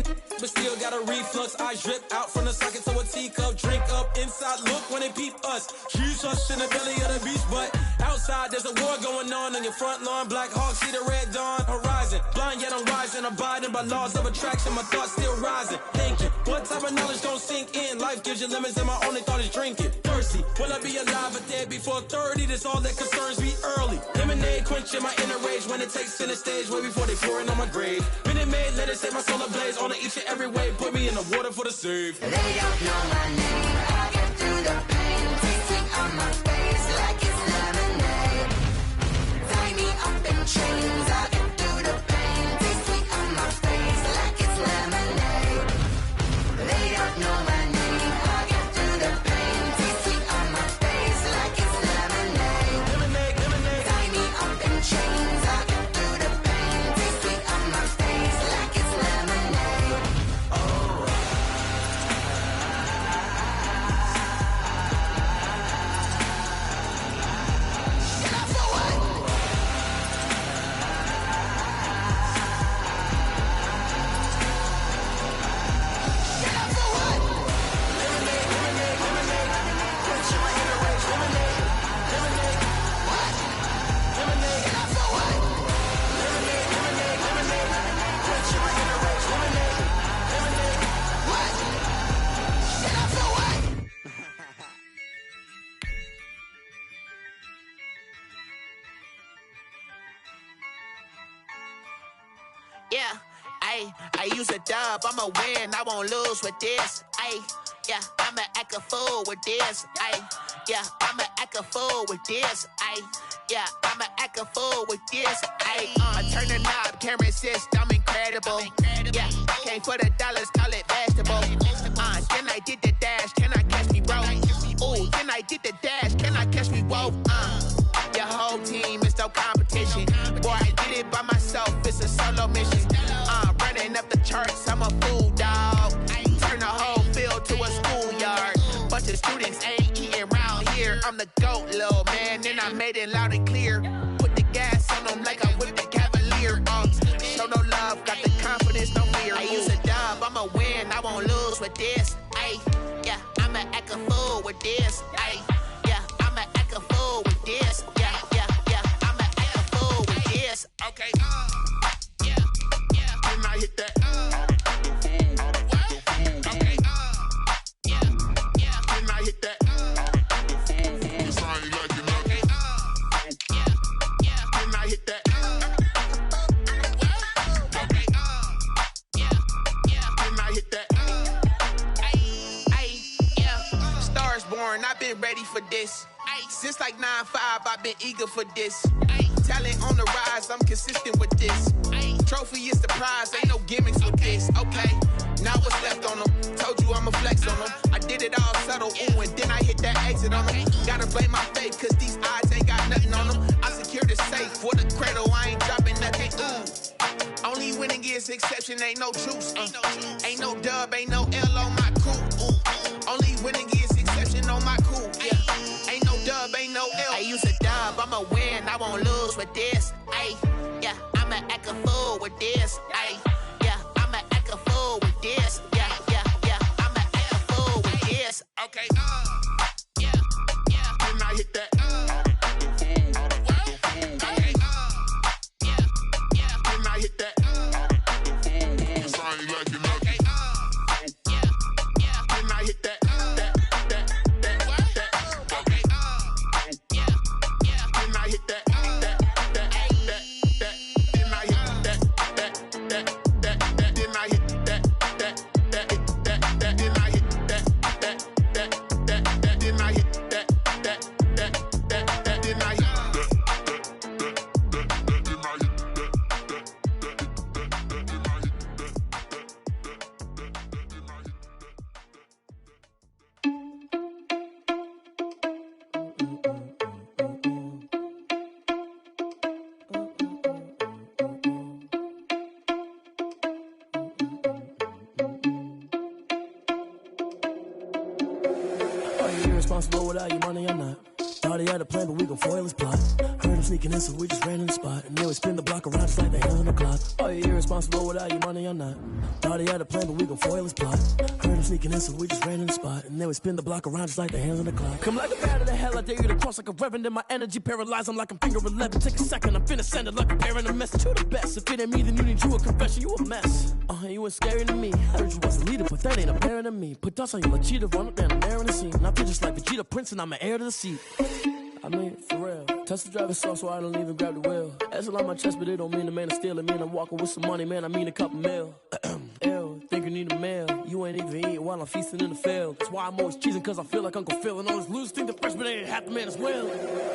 a but still got a reflux. Eyes drip out from the socket to a teacup. Drink up inside, look when they peep us. Choose us in the belly of the beast, but outside there's a war going on your front lawn. Black Hawk, see the red dawn horizon. Blind yet I'm rising, abiding by laws of attraction. My thoughts still rising, thinking what type of knowledge gon' sink in? Life gives you lemons and my only thought is drinking. Thirsty, will I be alive or dead before 30? That's all that concerns me early. Lemonade quenching my inner rage when it takes center stage way before they pour it on my grave. Minute Maid, let it set my soul ablaze on each and every way. Put me in the water for the save. They don't know my name. I get through the pain, tasting on my face like it's lemonade. Tie me up in chains. I get through the pain, tasting on my face like it's lemonade. They don't know my name. I get through the pain, tasting on my face like it's lemonade. Lemonade, lemonade. Tie me up in chains. I get through the pain, tasting on my face like it's lemonade. Yeah, I use a dub, I'ma win, I won't lose with this. Yeah, I'ma act a fool with this. Yeah, I'ma act a fool with this. Yeah, I'ma act a fool with this. I turn the knob, camera assist, I'm incredible. Yeah, came for the dollars, call it vegetable. Then I did the dash, can I catch me, bro? Ooh, then I did the dash, can I catch me, whoa? Your whole team is no competition. Boy, I did it by myself, it's a solo mission. Running up the charts, I'm a fool, dog. Turn the whole field to a schoolyard. Bunch of students ain't eating round here. I'm the GOAT, little man, and I made it loud and clear. Put the gas on them like I'm with the Cavalier. Show no love, got the confidence, no fear. I use a dub, I'ma win, I won't lose with this. Yeah, I'ma act a fool with this. Yeah, I'ma act a fool with this. Yeah, I'ma act a fool with this. Okay, yeah, and I hit that. Okay, yeah, and I hit that. It's only like you know. Okay, yeah, and I hit that. Okay, yeah, and I hit that. Yeah, stars born, I've been ready for this. Since like 9-5, I've been eager for this. Talent on the rise, I'm consistent with this. Trophy is the prize, ain't no gimmicks with this. Okay, now what's left on them? Told you I'ma flex on them. I did it all subtle, ooh, and then I hit that exit on them. Gotta blame my fate, cause these eyes ain't got nothing on them. I secured the safe with a cradle, I ain't dropping nothing, ooh. Only winning is exception, ain't no truce. Ain't no dub, ain't no L on my crew. Only winning is exception on my crew. Yeah, ain't no dub, ain't no L. I use a dub, I'ma win, I won't lose with this. Yeah, I'ma act a fool with this. Yeah, I'ma act a fool with this. Yeah, I'ma act a fool with this. Okay, yeah, and I hit that. Okay, yeah, and I hit that. It's only like you know. Okay, yeah, and I hit that. Okay, yeah, and I hit that. Are you irresponsible without your money or not? Thought he had a plan, but we gon' foil his plot. Heard him sneaking in, so we just ran in the spot. And then we spin the block around just like the hands on the clock. Are you irresponsible without your money or not? Thought he had a plan, but we gon' foil his plot. Heard him sneaking in, so we just ran in the spot. And then we spin the block around just like the hands on the clock. Come like a bat of the hell, I dare you to cross like a reverend. And my energy paralyzed, I'm like I'm finger 11. Take a second, I'm finna send it like a parent a message to the best. If it ain't me, then you need you a confession, you a mess. You ain't scary to me. Heard you was a leader, but that ain't apparent to me. Put dust on you like cheetah, run up down the air in the scene. And I feel just like Vegeta Prince, and I'm an heir to the seat. I mean, for real. Test the driver's soft, so I don't even grab the wheel. That's on my chest, but it don't mean the man is stealing. Man, I'm walking with some money, man, I mean a couple mil. Ew, think you need a meal. You ain't even eating while I'm feasting in the field. That's why I'm always cheesing, cause I feel like Uncle Phil. And all those losers think the freshman ain't half the man as well.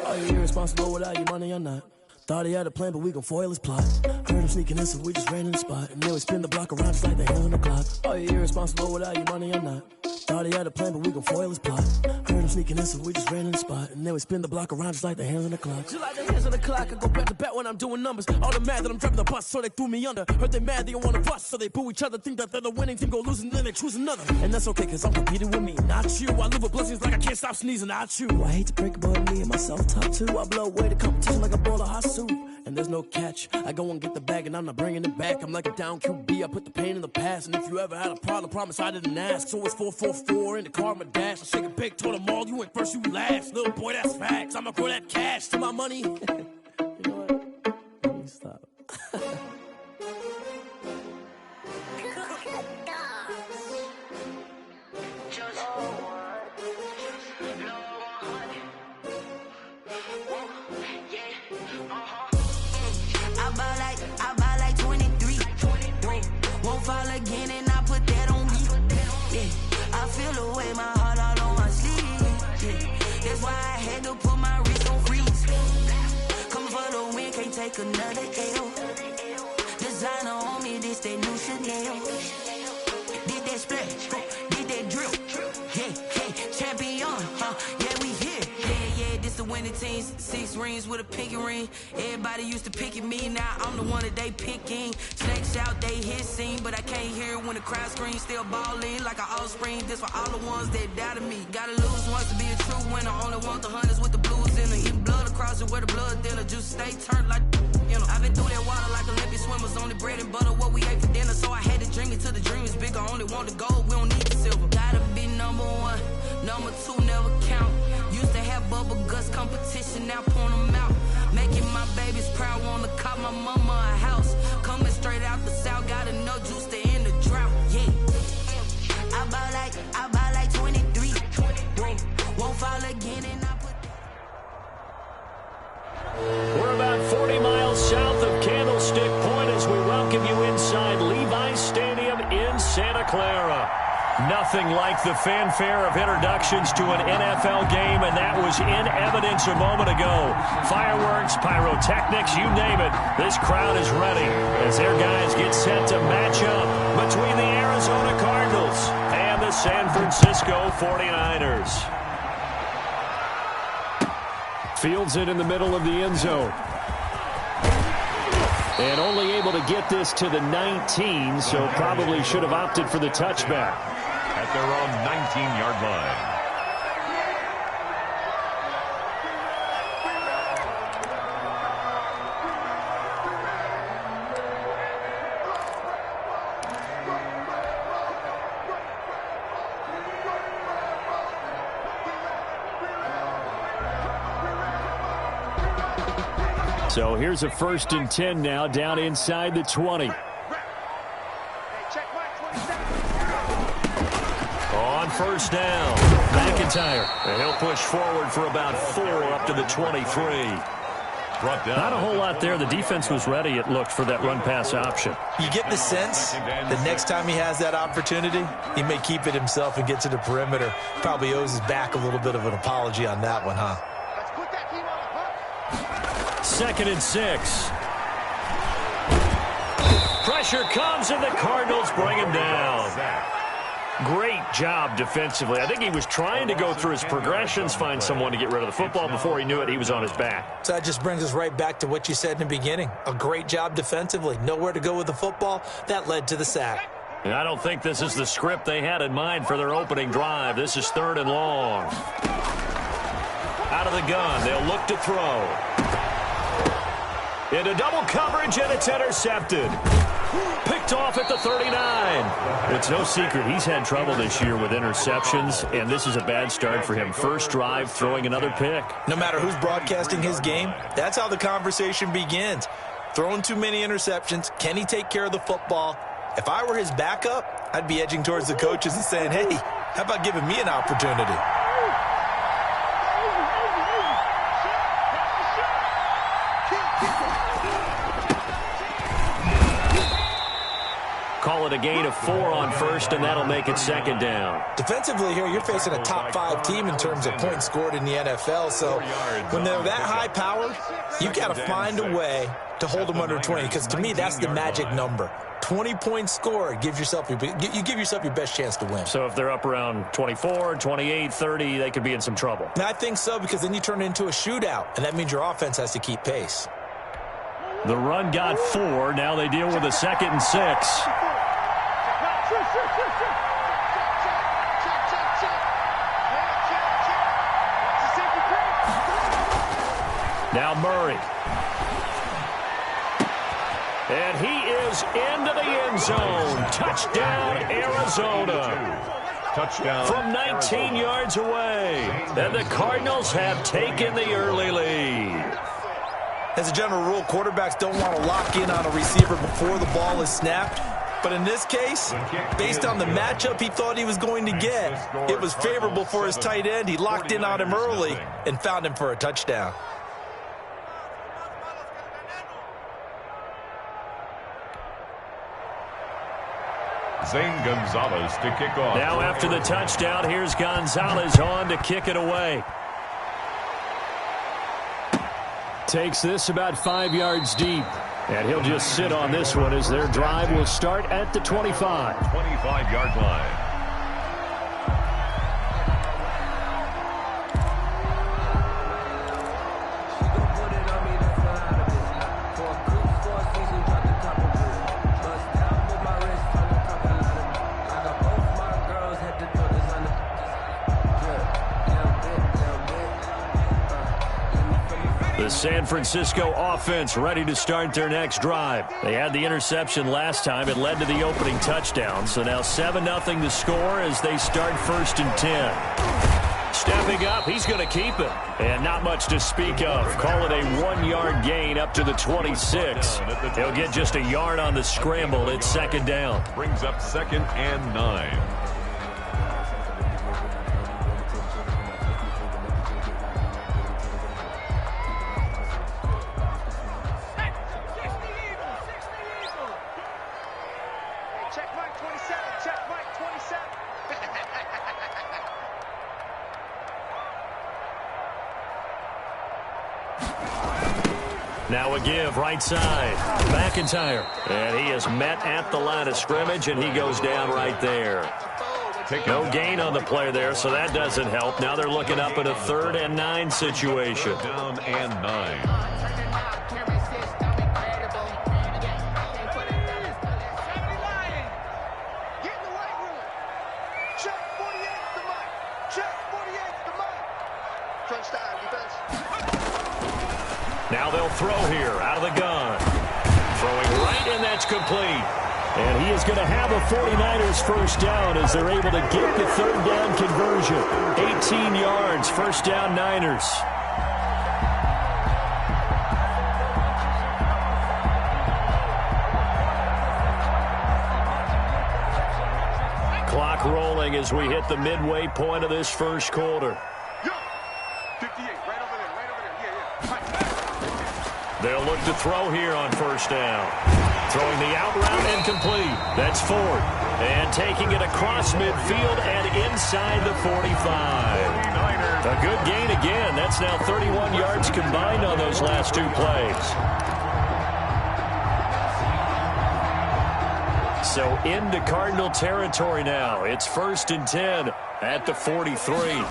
Are you irresponsible without your money or not? Thought he had a plan, but we gon' foil his plot. Heard him sneaking in, so we just ran in the spot. And then we spin the block around just like the hands on the clock. Are you irresponsible without your money or not? Thought he had a plan, but we gon' foil his plot. Heard him sneaking in, so we just ran in the spot. And then we spin the block around just like the hands on the clock. Just like the hands on the clock, I go back to back when I'm doing numbers. All the mad that I'm driving the bus, so they threw me under. Heard they mad, they don't wanna bust, so they boo each other. Think that they're the winning team, go losing, then they choose another. And that's okay, cause I'm competing with me, not you. I live with blessings like I can't stop sneezing, not you. I hate to break it, but me and myself top two. I blow away the competition like a bowl of hot soup. And there's no catch. I go and get the bag and I'm not bringing it back. I'm like a down QB, I put the pain in the past. And if you ever had a problem, promise I didn't ask. So it's 444 in the car, my dash. I shake a big, told them all, you went first, you last. Little boy, that's facts. I'ma grow that cash to my money. You know what? Let me stop. I buy like 23. Won't fall again and I put that on me. Yeah, I feel the way my heart all on my sleeve. Yeah, that's why I had to put my wrist on freeze. Coming for the win, can't take another L. Designer on me, this that new Chanel. Did that splash, did that drill. Yeah, champion, yeah, we here. Yeah, this the winning team. 6 rings with a pinky ring. Everybody used to pick at me, now I'm the one that they picking. Snakes out, they hit scene, but I can't hear it when the crowd screams. Still ballin' like an offspring. This for all the ones that doubted me. Gotta lose once to be a true winner. Only want the hunters with the blues in it. Eating blood across it where the blood thinner. Just stay turned like, you know. I've been through that water like Olympic swimmers. Only bread and butter, what we ate for dinner. So I had to dream it till the dream is bigger. Only want the gold, we don't need the silver. Gotta be number 1, number 2 never count. Used to have bubble guts competition, now point them out. Making my babies proud, wanna cop my mama a house. Coming straight out the south, gotta know juice to end the drought. Yeah, I buy like 23. Won't fall again and I put. We're about 40 miles south of Candlestick Point as we welcome you inside Levi's Stadium in Santa Clara. Nothing like the fanfare of introductions to an NFL game, and that was in evidence a moment ago. Fireworks, pyrotechnics, you name it. This crowd is ready as their guys get set to match up between the Arizona Cardinals and the San Francisco 49ers. Fields it in the middle of the end zone. And only able to get this to the 19, so probably should have opted for the touchback. At their own 19-yard line. So here's a 1st and 10 now, down inside the 20. On 1st down, McIntyre. And he'll push forward for about 4 up to the 23. Not a whole lot there. The defense was ready, it looked, for that run-pass option. You get the sense that next time he has that opportunity, he may keep it himself and get to the perimeter. Probably owes his back a little bit of an apology on that one, huh? 2nd and 6. Pressure comes, and the Cardinals bring him down. Great job defensively. I think he was trying to go through his progressions, find someone to get rid of the football. Before he knew it, he was on his back. So that just brings us right back to what you said in the beginning. A great job defensively. Nowhere to go with the football. That led to the sack. And I don't think this is the script they had in mind for their opening drive. This is 3rd and long. Out of the gun, they'll look to throw. Into double coverage, and it's intercepted. Picked off at the 39. It's no secret he's had trouble this year with interceptions, and this is a bad start for him. First drive, throwing another pick. No matter who's broadcasting his game, that's how the conversation begins. Throwing too many interceptions. Can he take care of the football? If I were his backup, I'd be edging towards the coaches and saying, hey, how about giving me an opportunity? Call it a gain of 4 on first, and that'll make it second down. Defensively here, you're facing a top 5 team in terms of points scored in the NFL. So when they're that high-powered, you got to find a way to hold them under 20, because to me, that's the magic number. 20 points scored, you give yourself your best chance to win. So if they're up around 24, 28, 30, they could be in some trouble. And I think so, because then you turn it into a shootout, and that means your offense has to keep pace. The run got 4. Now they deal with a 2nd and 6. Now Murray. And he is into the end zone. Touchdown, Arizona. Touchdown. From 19 yards away. And the Cardinals have taken the early lead. As a general rule, quarterbacks don't want to lock in on a receiver before the ball is snapped. But in this case, based on the matchup he thought he was going to get, it was favorable for his tight end. He locked in on him early and found him for a touchdown. Zane Gonzalez to kick off. Now after the touchdown, here's Gonzalez on to kick it away. Takes this about 5 yards deep. And he'll just sit on this one as their drive will start at the 25. 25-yard line. San Francisco offense ready to start their next drive. They had the interception last time. It led to the opening touchdown. So now 7-0 to score as they start 1st and 10. Stepping up, he's going to keep it. And not much to speak of. Call it a 1-yard gain up to the 26. He'll get just a yard on the scramble. It's 2nd down. Brings up 2nd and 9. Now a give, right side. McIntyre. And he is met at the line of scrimmage, and he goes down right there. No gain on the play there, so that doesn't help. Now they're looking up at a 3rd and 9 situation. Down and 9. Now they'll throw here out of the gun. Throwing right, and that's complete. And he is going to have a 49ers first down as they're able to get the 3rd down conversion. 18 yards, first down Niners. Clock rolling as we hit the midway point of this first quarter. They'll look to throw here on 1st down. Throwing the out route incomplete. That's Ford. And taking it across midfield and inside the 45. A good gain again. That's now 31 yards combined on those last 2 plays. So into Cardinal territory now. It's 1st and 10 at the 43.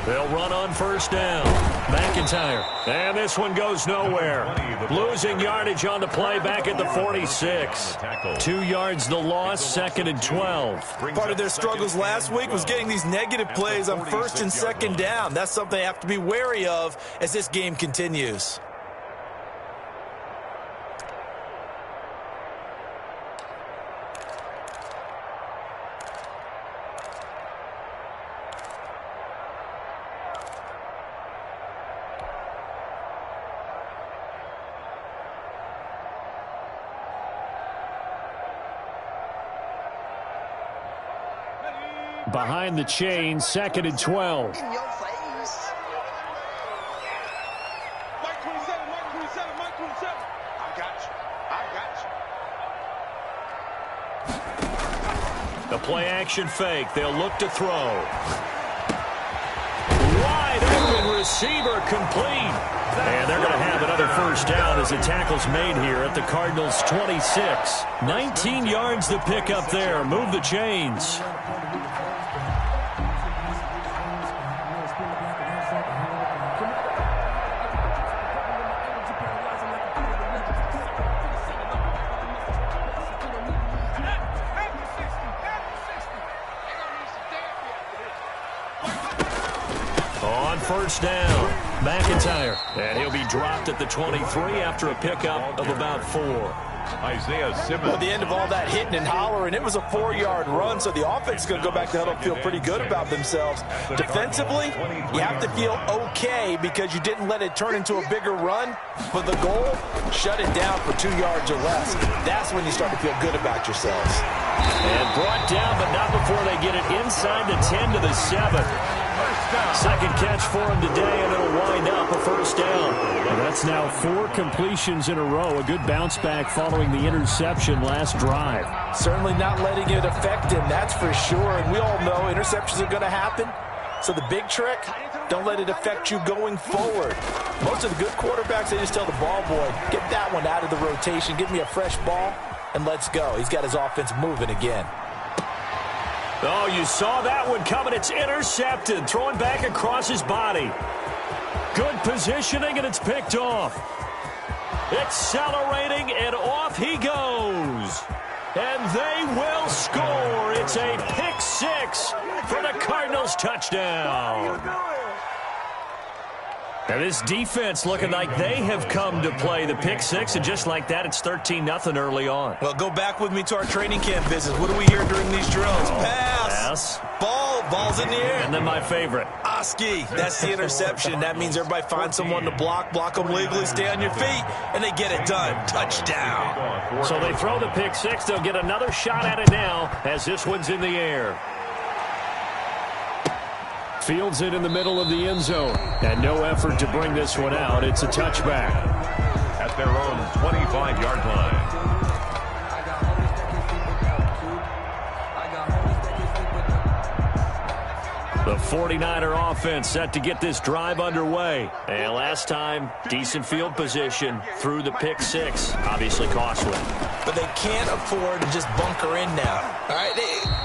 They'll run on 1st down. McIntyre. And this one goes nowhere. Losing yardage on the play back at the 46. 2 yards the loss, 2nd and 12. Part of their struggles last week was getting these negative plays on 1st and 2nd down. That's something they have to be wary of as this game continues. Behind the chain, 2nd and 12. In your face. Mike 27, Mike 27, Mike 27. I got you. The play action fake. They'll look to throw. Wide open receiver complete. And they're going to have another first down as the tackle's made here at the Cardinals' 26. 19 yards to pick up there. Move the chains. First down, McIntyre. And he'll be dropped at the 23 after a pickup of about 4. Isaiah Simmons. Well, at the end of all that hitting and hollering, it was a 4-yard run, so the offense is going to go back to huddle and feel pretty good about themselves. Defensively, you have to feel okay because you didn't let it turn into a bigger run, but the goal, shut it down for 2 yards or less. That's when you start to feel good about yourselves. And brought down, but not before they get it inside the 10 to the 7. Second catch for him today, and it'll wind up a first down. Well, that's now 4 completions in a row. A good bounce back following the interception last drive. Certainly not letting it affect him, that's for sure. And we all know interceptions are going to happen. So the big trick, don't let it affect you going forward. Most of the good quarterbacks, they just tell the ball boy, get that one out of the rotation, give me a fresh ball, and let's go. He's got his offense moving again. Oh, you saw that one coming. It's intercepted. Throwing back across his body. Good positioning, and it's picked off. Accelerating, and off he goes. And they will score. It's a pick 6 for the Cardinals touchdown. And this defense looking like they have come to play the pick 6, and just like that, it's 13-0 early on. Well, go back with me to our training camp visits. What do we hear during these drills? Pass. Ball's in the air. And then my favorite. Oski, that's the interception. That means everybody finds someone to block them legally, stay on your feet, and they get it done. Touchdown. So they throw the pick 6. They'll get another shot at it now as this one's in the air. Fields it in the middle of the end zone. And no effort to bring this one out. It's a touchback. At their own 25-yard line. The 49er offense set to get this drive underway. And last time, decent field position through the pick 6. Obviously costly. But they can't afford to just bunker in now. All right,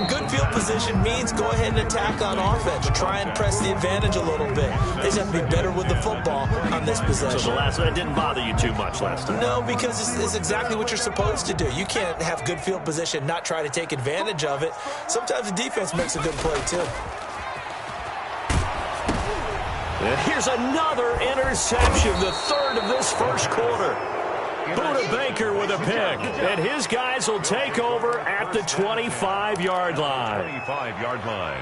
good field position means go ahead and attack on offense. Try and press the advantage a little bit. They just have to be better with the football on this possession. So the last one didn't bother you too much last time? No, because it's exactly what you're supposed to do. You can't have good field position, not try to take advantage of it. Sometimes the defense makes a good play, too. And here's another interception, the 3rd of this first quarter. Buda Baker with a pick, and his guys will take over at the 25-yard line. 25-yard line.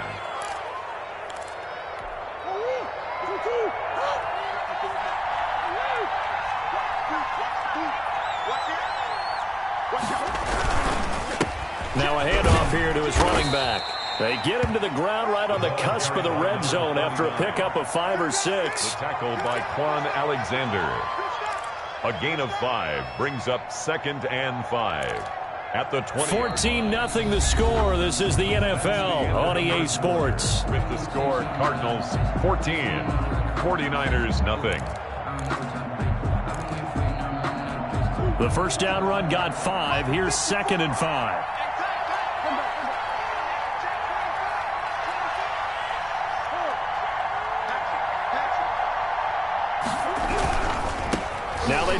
Now a handoff here to his running back. They get him to the ground right on the cusp of the red zone after a pickup of 5 or 6. The tackle by Quan Alexander. A gain of 5 brings up 2nd and 5. At the 20. 14-0 the score. This is the NFL on EA Sports. With the score, Cardinals 14, 49ers nothing. The first down run got 5. Here's 2nd and 5.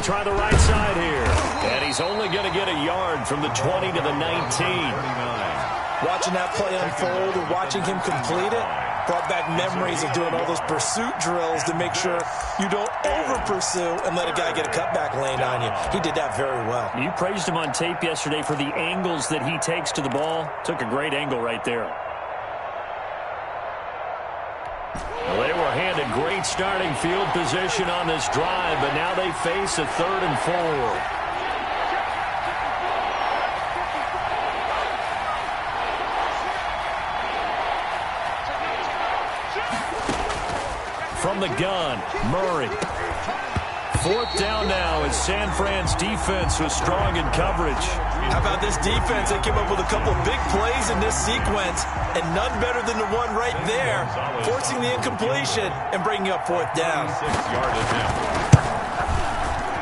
try the right side here. And he's only going to get a yard from the 20 to the 19. Watching that play unfold and watching him complete it brought back memories of doing all those pursuit drills to make sure you don't over-pursue and let a guy get a cutback lane on you. He did that very well. You praised him on tape yesterday for the angles that he takes to the ball. Took a great angle right there. Well, they were handed great starting field position on this drive, but now they face a 3rd and 4. From the gun, Murray. 4th down now as San Fran's defense was strong in coverage. How about this defense? They came up with a couple of big plays in this sequence, and none better than the one right there, forcing the incompletion and bringing up 4th down. 6-yard attempt.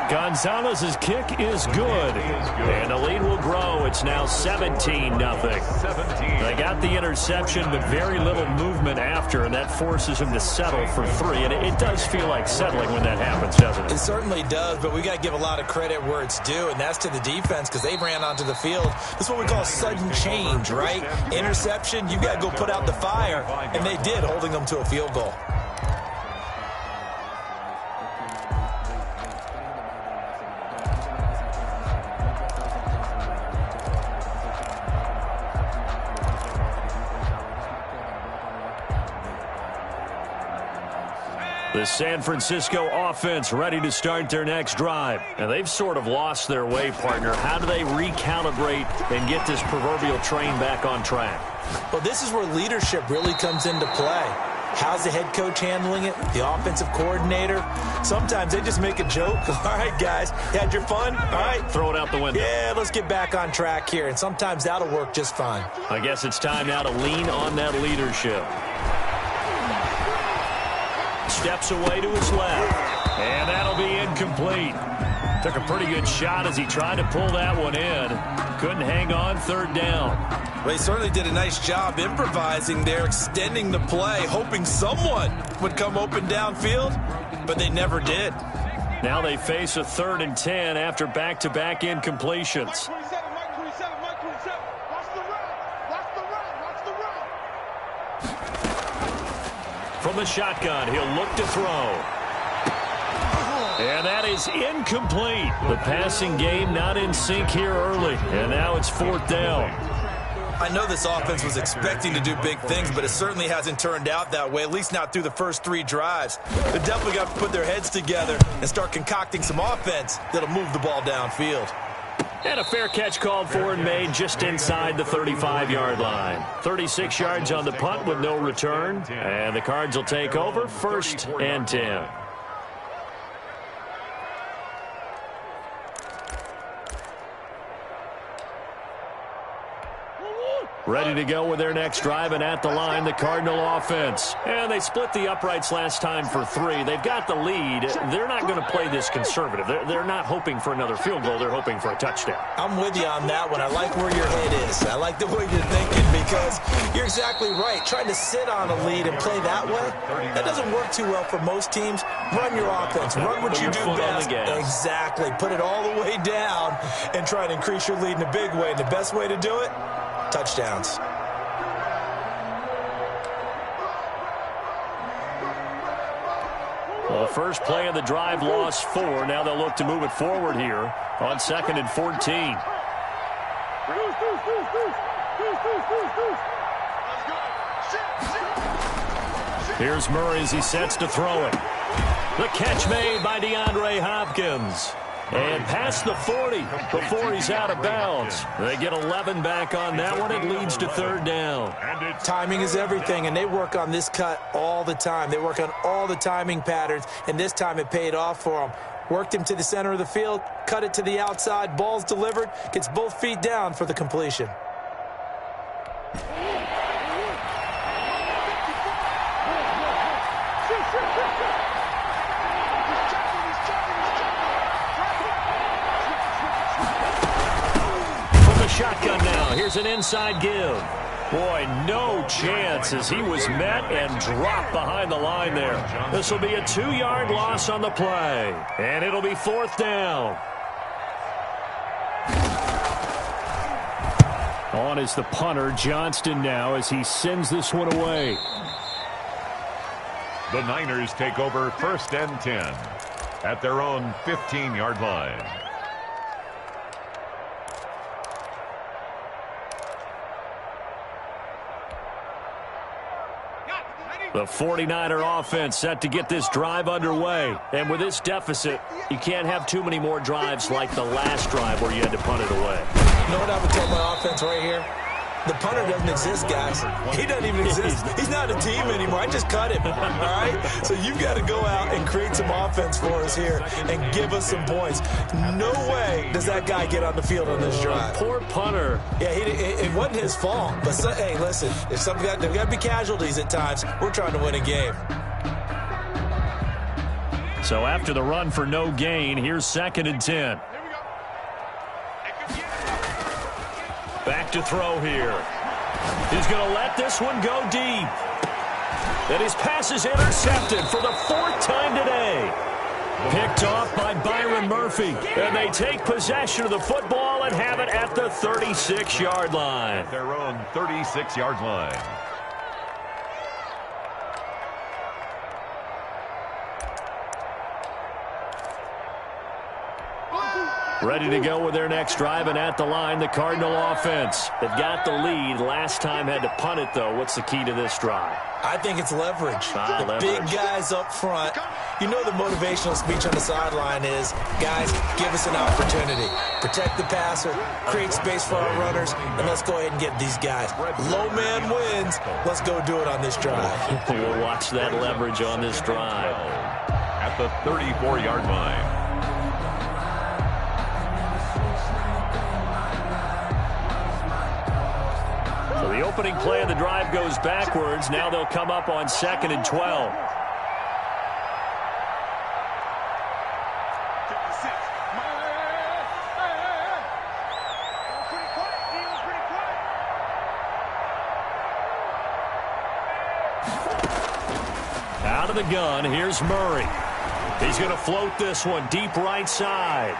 Gonzalez's kick is good. And the lead will grow. It's now 17-0. They got the interception, but very little movement after, and that forces him to settle for 3. And it does feel like settling when that happens, doesn't it? It certainly does, but we got to give a lot of credit where it's due, and that's to the defense because they ran onto the field. This is what we call sudden change, right? Interception, you got to go put out the fire, and they did, holding them to a field goal. The San Francisco offense ready to start their next drive. And they've sort of lost their way, partner. How do they recalibrate and get this proverbial train back on track? Well, this is where leadership really comes into play. How's the head coach handling it? The offensive coordinator? Sometimes they just make a joke. All right, guys, you had your fun? All right. Throw it out the window. Yeah, let's get back on track here. And sometimes that'll work just fine. I guess it's time now to lean on that leadership. Steps away to his left. And that'll be incomplete. Took a pretty good shot as he tried to pull that one in. Couldn't hang on, 3rd down. Well, he certainly did a nice job improvising there, extending the play, hoping someone would come open downfield, but they never did. Now they face a 3rd and 10 after back-to-back incompletions. Mike 27, Mike 27, Mike 27. Watch the run. Watch the run. Watch the run. From the shotgun, he'll look to throw. And that is incomplete. The passing game not in sync here early. And now it's 4th down. I know this offense was expecting to do big things, but it certainly hasn't turned out that way, at least not through the first 3 drives. They definitely got to put their heads together and start concocting some offense that'll move the ball downfield. And a fair catch called for and made just inside the 35-yard line. 36 yards on the punt with no return. And the Cards will take over 1st and 10. Ready to go with their next drive, and at the line, the Cardinal offense. And they split the uprights last time for 3. They've got the lead. They're not going to play this conservative. They're not hoping for another field goal. They're hoping for a touchdown. I'm with you on that one. I like where your head is. I like the way you're thinking because you're exactly right. Trying to sit on a lead and play that way, that doesn't work too well for most teams. Run your offense. Run what you do best. Exactly. Put it all the way down and try to increase your lead in a big way. And the best way to do it, touchdowns. Well, the first play of the drive lost 4. Now they'll look to move it forward here on 2nd and 14. Here's Murray as he sets to throw it. The catch made by DeAndre Hopkins. And past the 40 before he's out of bounds. They get 11 back on that one. It leads to 3rd down. Timing is everything, and they work on this cut all the time. They work on all the timing patterns, and this time it paid off for them. Worked him to the center of the field, cut it to the outside, ball's delivered, gets both feet down for the completion. Shotgun now. Here's an inside give. Boy, no chance as he was met and dropped behind the line there. This will be a 2-yard loss on the play, and it'll be 4th down. On is the punter, Johnston, now as he sends this one away. The Niners take over 1st and 10 at their own 15-yard line. The 49er offense set to get this drive underway. And with this deficit, you can't have too many more drives like the last drive where you had to punt it away. You know what I would tell my offense right here? The punter doesn't exist, guys. He doesn't even exist. He's not a team anymore. I just cut him, all right? So you've got to go out and create some offense for us here and give us some points. No way does that guy get on the field on this drive. Poor punter. Yeah, it wasn't his fault. But, hey, listen, if there's got to be casualties at times. We're trying to win a game. So after the run for no gain, here's 2nd and 10. Back to throw here. He's going to let this one go deep. And his pass is intercepted for the 4th time today. Picked off by Byron Murphy. And they take possession of the football and have it at the 36-yard line. Their own 36-yard line. Ready to go with their next drive, and at the line, the Cardinal offense. They've got the lead. Last time had to punt it, though. What's the key to this drive? I think it's leverage. The leverage. Big guys up front. You know the motivational speech on the sideline is, guys, give us an opportunity. Protect the passer, create space for our runners, and let's go ahead and get these guys. Low man wins. Let's go do it on this drive. We'll watch that leverage on this drive. At the 34-yard line. The opening play of the drive goes backwards. Now they'll come up on 2nd and 12. Out of the gun, here's Murray. He's going to float this one deep right side.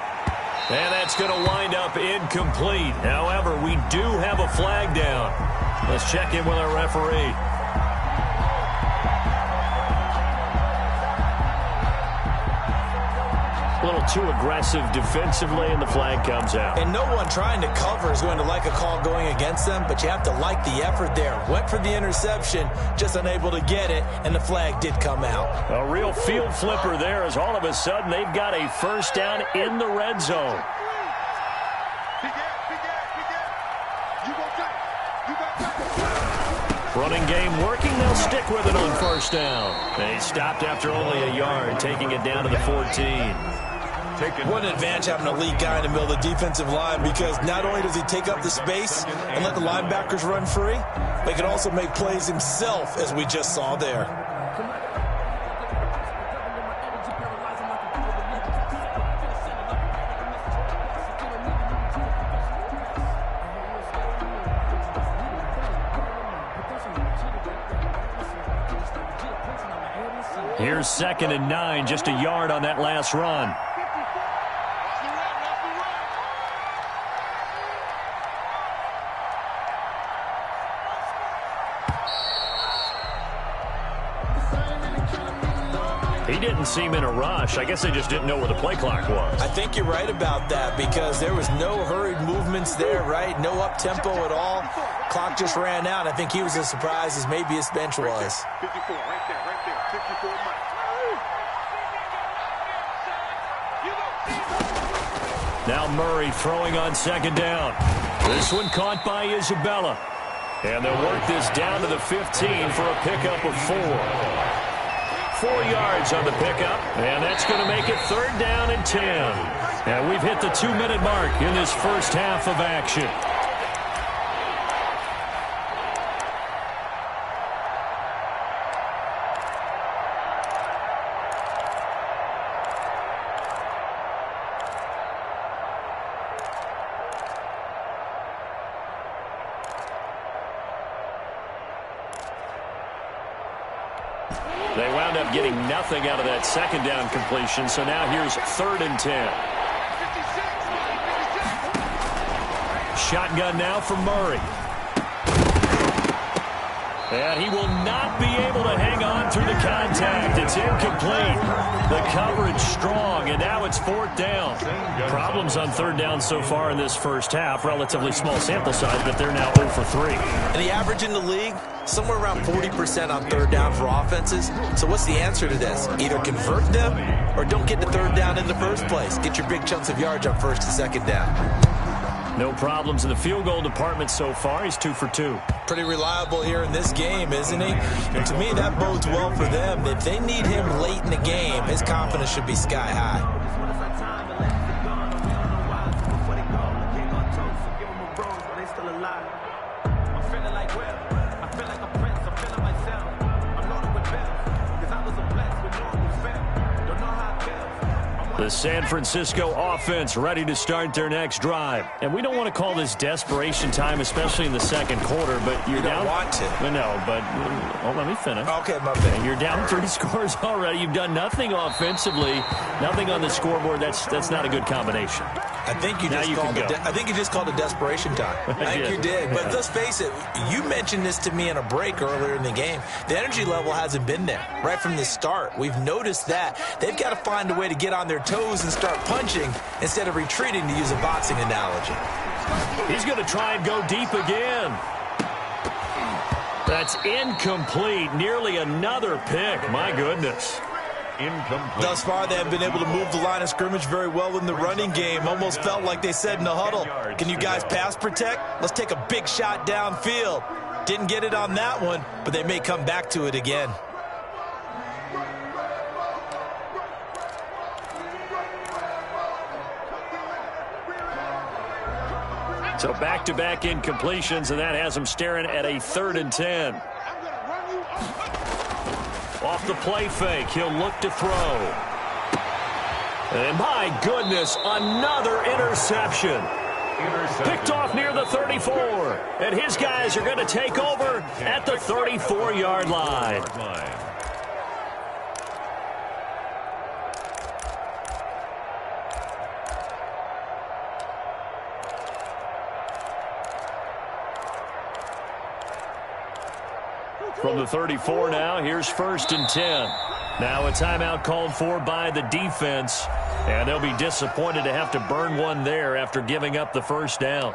And that's going to wind up incomplete. However, we do have a flag down. Let's check in with our referee. A little too aggressive defensively, and the flag comes out. And no one trying to cover is going to like a call going against them, but you have to like the effort there. Went for the interception, just unable to get it, and the flag did come out. A real field flipper there as all of a sudden they've got a 1st down in the red zone. Running game working. They'll stick with it on 1st down. They stopped after only a yard, taking it down to the 14. What an advantage having a lead guy in the middle of the defensive line, because not only does he take up the space and let the linebackers run free, but he can also make plays himself, as we just saw there. Here's 2nd and 9, just a yard on that last run. He didn't seem in a rush. I guess they just didn't know where the play clock was. I think you're right about that, because there was no hurried movements there, right? No up-tempo at all. Clock just ran out. I think he was as surprised as maybe his bench was. 54, right there, 54 miles. Now Murray throwing on 2nd down. This one caught by Isabella. And they'll work this down to the 15 for a pickup of 4. 4 yards on the pickup, and that's going to make it 3rd down and 10. And we've hit the 2-minute mark in this first half of action. up getting nothing out of that second down completion. So now here's 3rd and 10. Shotgun now for Murray. And he will not be able to hang on through the contact. It's incomplete. The coverage strong, and now it's 4th down. Problems on 3rd down so far in this first half. Relatively small sample size, but they're now 0 for 3. And the average in the league, somewhere around 40% on 3rd down for offenses. So what's the answer to this? Either convert them or don't get to 3rd down in the first place. Get your big chunks of yards on 1st and 2nd down. No problems in the field goal department so far. He's 2 for 2. Pretty reliable here in this game, isn't he? And to me, that bodes well for them. If they need him late in the game, his confidence should be sky high. The San Francisco offense ready to start their next drive. And we don't want to call this desperation time, especially in the second quarter, but you're down. You don't want to. No, but let me finish. Okay, my bad. You're down 3 scores already. You've done nothing offensively, nothing on the scoreboard. That's not a good combination. I think you just called it desperation time. I think you did. But let's face it, you mentioned this to me in a break earlier in the game. The energy level hasn't been there right from the start. We've noticed that. They've got to find a way to get on their toes and start punching instead of retreating, to use a boxing analogy. He's going to try and go deep again. That's incomplete. Nearly another pick. My goodness. Incomplete. Thus far, they have been able to move the line of scrimmage very well in the running game. Almost felt like they said in the huddle, can you guys pass protect? Let's take a big shot downfield. Didn't get it on that one, but they may come back to it again. So back-to-back incompletions, and that has them staring at a 3rd and 10. Off the play fake, he'll look to throw. And my goodness, another interception. Picked off near the 34. And his guys are going to take over at the 34-yard line. From the 34 now, here's 1st and 10. Now a timeout called for by the defense, and they'll be disappointed to have to burn one there after giving up the first down.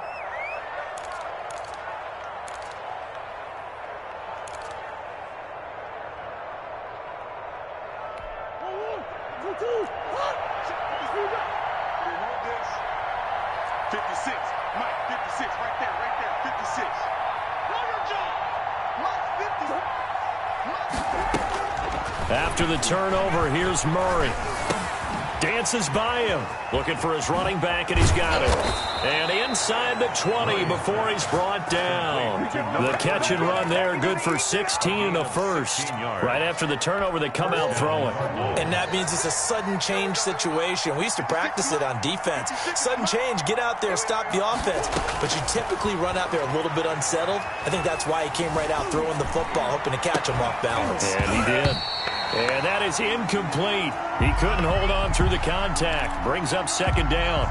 After the turnover, here's Murray. Dances by him, looking for his running back, and he's got it. And inside the 20 before he's brought down. The catch and run there, good for 16 and a first. Right after the turnover, they come out throwing. And that means it's a sudden change situation. We used to practice it on defense. Sudden change, get out there, stop the offense. But you typically run out there a little bit unsettled. I think that's why he came right out throwing the football, hoping to catch him off balance. And he did. And that is incomplete. He couldn't hold on through the contact. Brings up 2nd down.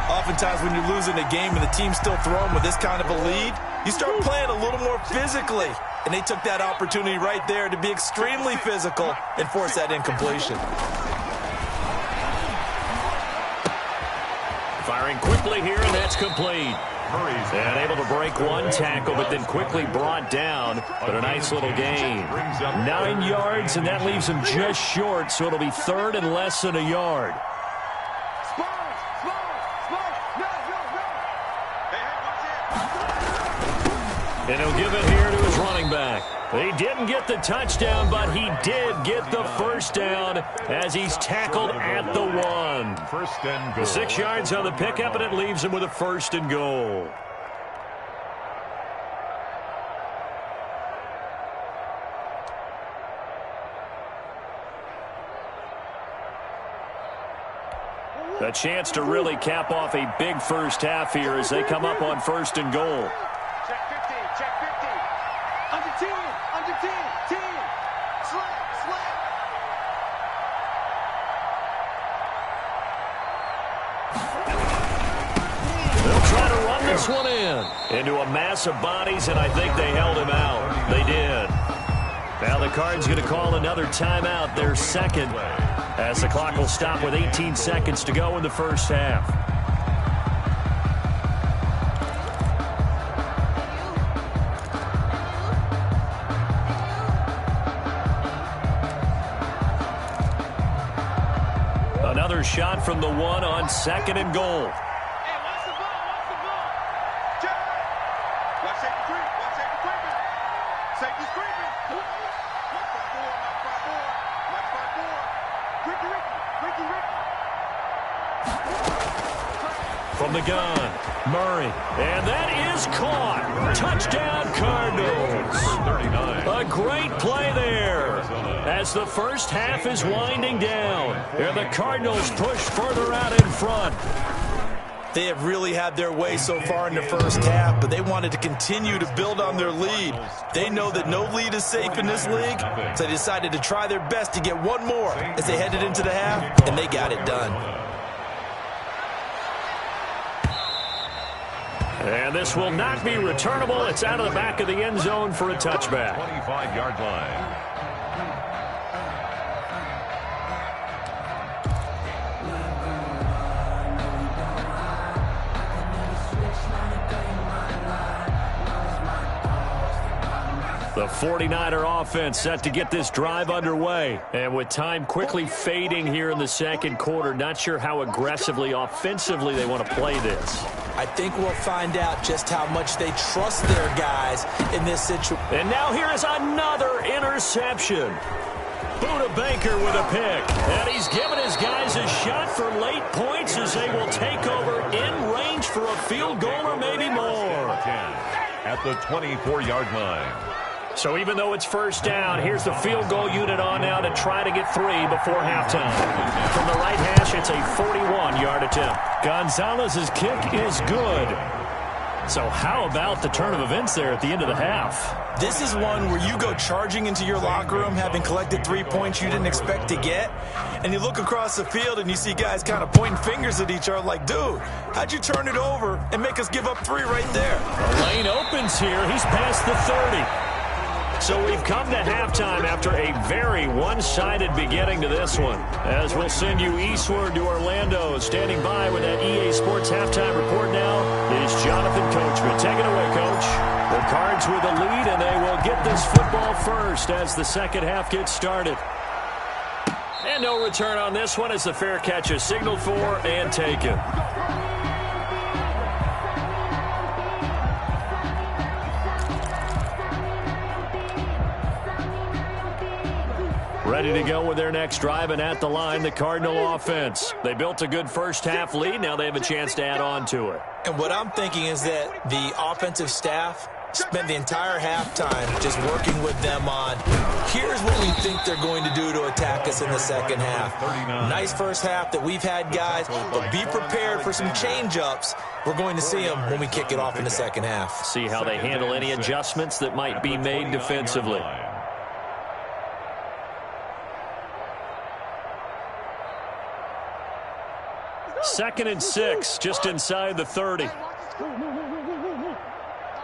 Oftentimes when you're losing a game and the team's still throwing with this kind of a lead, you start playing a little more physically. And they took that opportunity right there to be extremely physical and force that incompletion. Firing quickly here, and that's complete. And able to break one tackle, but then quickly brought down. But a nice little gain. 9 yards, and that leaves him just short, so it'll be 3rd and less than a yard. And he'll give it here to his running back. He didn't get the touchdown, but he did get the first down as he's tackled at the 1. 1st and goal. 6 yards on the pickup, and it leaves him with a 1st and goal. A chance to really cap off a big first half here as they come up on 1st and goal. Check 15, check 15. Under 10, under 10, 10. Slap, slap. this one into a mass of bodies, and I think they held him out. They did. Now the Cards going to call another timeout, their second, as the clock will stop with 18 seconds to go in the first half. Another shot from the one on 2nd and goal. Hey, watch the ball, watch the ball. Check. Watch safety creep, watch safety creeping. Safety's creeping. Watch 5-4, watch 5-4. Ricky. From the gun, Murray. And that is caught. Touchdown, Cardinals. A great play there as the first half is winding down. And the Cardinals push further out in front. They have really had their way so far in the first half, but they wanted to continue to build on their lead. They know that no lead is safe in this league, so they decided to try their best to get one more as they headed into the half, and they got it done. And this will not be returnable. It's out of the back of the end zone for a touchback. 25-yard line. The 49er offense set to get this drive underway. And with time quickly fading here in the second quarter, not sure how aggressively, offensively they want to play this. I think we'll find out just how much they trust their guys in this situation. And now here is another interception. Buda Baker with a pick. And he's given his guys a shot for late points as they will take over in range for a field goal or maybe more. At the 24-yard line. So even though it's first down, here's the field goal unit on now to try to get 3 before halftime. From the right hash, it's a 41-yard attempt. Gonzalez's kick is good. So how about the turn of events there at the end of the half? This is one where you go charging into your locker room having collected 3 points you didn't expect to get, and you look across the field and you see guys kind of pointing fingers at each other like, dude, how'd you turn it over and make us give up 3 right there? The lane opens here. He's past the 30. So we've come to halftime after a very one-sided beginning to this one. As we'll send you eastward to Orlando. Standing by with that EA Sports halftime report now is Jonathan Coachman. Take it away, Coach. The Cards with the lead, and they will get this football first as the second half gets started. And no return on this one as the fair catch is signaled for and taken. Ready to go with their next drive, and at the line, the Cardinal offense. They built a good first half lead. Now they have a chance to add on to it. And what I'm thinking is that the offensive staff spent the entire halftime just working with them on, here's what we think they're going to do to attack us in the second half. Nice first half that we've had, guys, but be prepared for some change-ups. We're going to see them when we kick it off in the second half. See how they handle any adjustments that might be made defensively. Second and 6, just inside the 30. Watch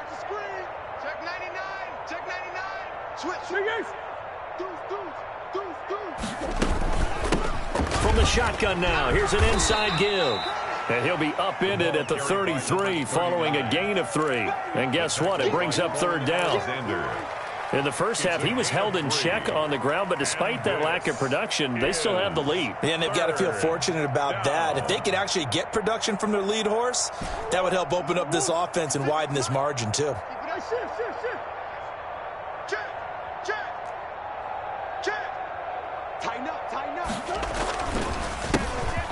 the screen. Check 99. Check 99. Switch. From the shotgun now, here's an inside give. And he'll be upended at the 33 following a gain of 3. And guess what? It brings up third down. In the first half, he was held in check on the ground, but despite that lack of production, they still have the lead. And they've got to feel fortunate about that. If they could actually get production from their lead horse, that would help open up this offense and widen this margin, too. Tighten up.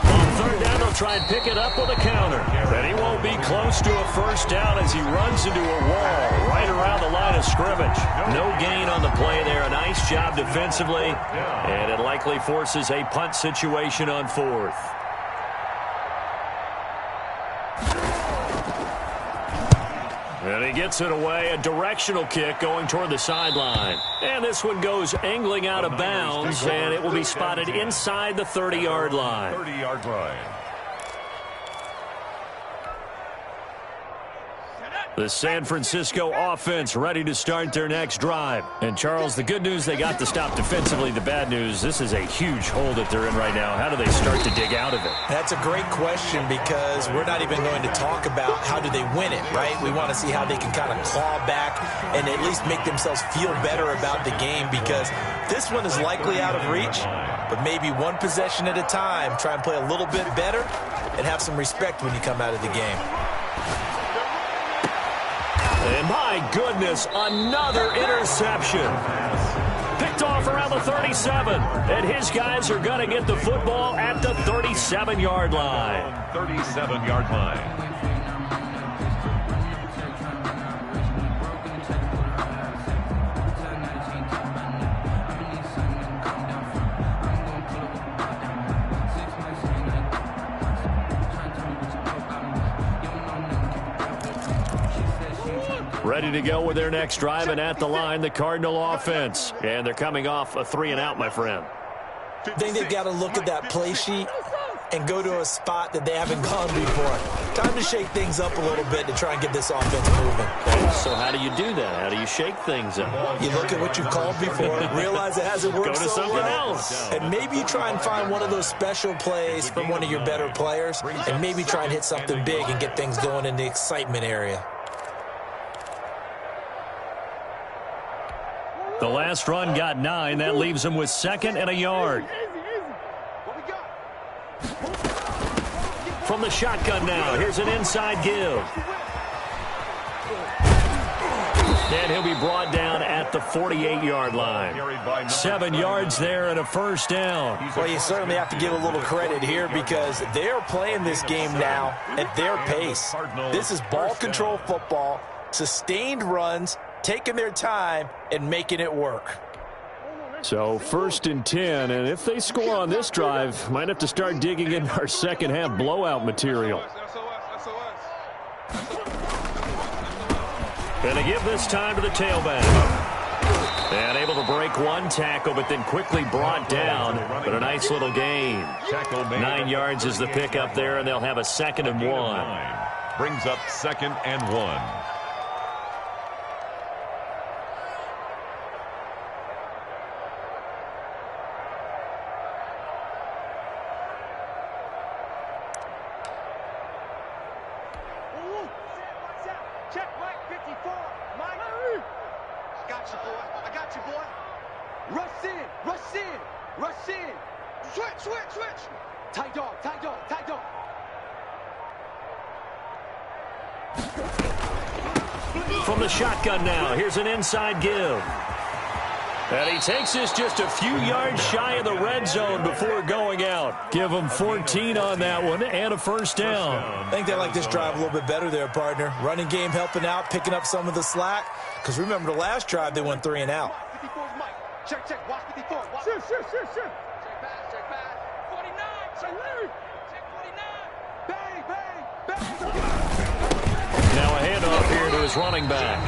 On third down, they'll try and pick it up with a counter. And he won't be close to a first down as he runs into a wall right around the line of scrimmage. No gain on the play there. A nice job defensively. And it likely forces a punt situation on fourth. And he gets it away, a directional kick going toward the sideline. And this one goes angling out of bounds, and it will be spotted inside the 30-yard line. 30-yard line. The San Francisco offense ready to start their next drive. And, Charles, the good news, they got the stop defensively. The bad news, this is a huge hole that they're in right now. How do they start to dig out of it? That's a great question because we're not even going to talk about how do they win it, right? We want to see how they can kind of claw back and at least make themselves feel better about the game because this one is likely out of reach, but maybe one possession at a time. Try and play a little bit better and have some respect when you come out of the game. And my goodness, another interception. Picked off around the 37. And his guys are going to get the football at the 37-yard line. 37-yard line. Ready to go with their next drive, and at the line, the Cardinal offense. And they're coming off a 3-and-out, my friend. I think they've got to look at that play sheet and go to a spot that they haven't gone before. Time to shake things up a little bit to try and get this offense moving. So how do you do that? How do you shake things up? You look at what you've called before, realize it hasn't worked Go to so something well, else. and maybe you try and find one of those special plays from one of your better players, and maybe try and hit something big and get things going in the excitement area. The last run got 9. That leaves them with 2nd and a yard. From the shotgun now, here's an inside give. And he'll be brought down at the 48-yard line. 7 yards there and a first down. Well, you certainly have to give a little credit here because they're playing this game now at their pace. This is ball control football, sustained runs, taking their time and making it work. So 1st and 10, and if they score on this drive, might have to start digging in our second half blowout material. And to give this time to the tailback. And able to break one tackle, but then quickly brought down. But a nice little gain. 9 yards is the pickup there, and they'll have a 2nd and 1. Brings up 2nd and 1. From the shotgun now, here's an inside give. And he takes this just a few yards shy of the red zone before going out. Give him 14 on that one and a first down. I think they like this drive a little bit better there, partner. Running game helping out, picking up some of the slack. Because remember the last drive, they went 3 and out. Check, check, watch 54. Watch. Check pass, check pass. 49, check Larry. Check 49. Bang, bang, bang. Now a handoff here to his running back.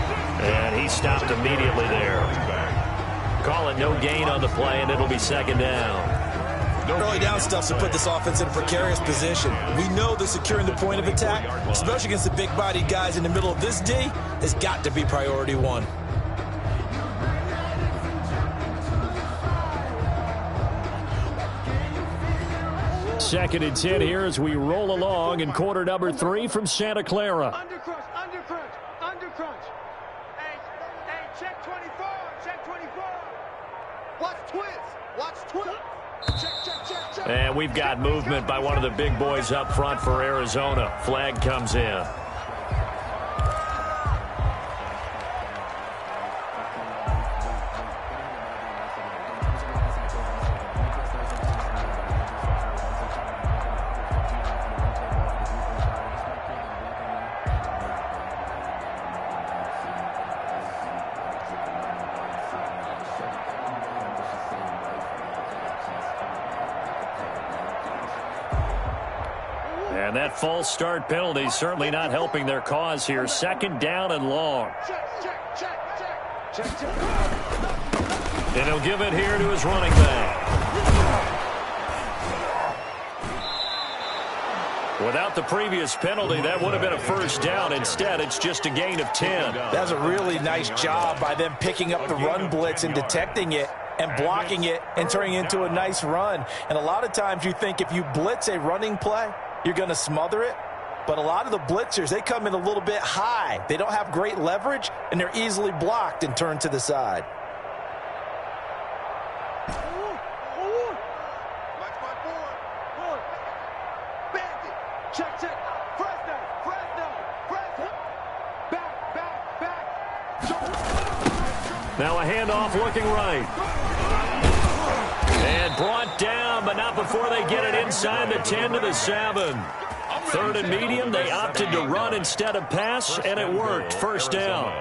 And he stopped immediately there. Call it no gain on the play, and it'll be 2nd down. Early down stuff to put this offense in a precarious position. We know that securing the point of attack, especially against the big-bodied guys in the middle of this D, has got to be priority 1. Second and 10 here as we roll along in quarter number 3 from Santa Clara. Under crunch, under crunch, under crunch. Hey, check 24, check 24. Watch twist, watch twist. Check. And we've got movement by one of the big boys up front for Arizona. Flag comes in. And that false start penalty certainly not helping their cause here. 2nd down and long. Check. And he'll give it here to his running back. Without the previous penalty, that would have been a first down. Instead, it's just a gain of 10. That's a really nice job by them picking up the run blitz and detecting it and blocking it and turning it into a nice run. And a lot of times you think if you blitz a running play, you're going to smother it. But a lot of the blitzers, they come in a little bit high. They don't have great leverage, and they're easily blocked and turned to the side. Check, check. Fresno. Back. Now a handoff looking right. And brought down, but not before they get it inside the 10 to the 7. Third and medium, they opted to run instead of pass, and it worked. First down.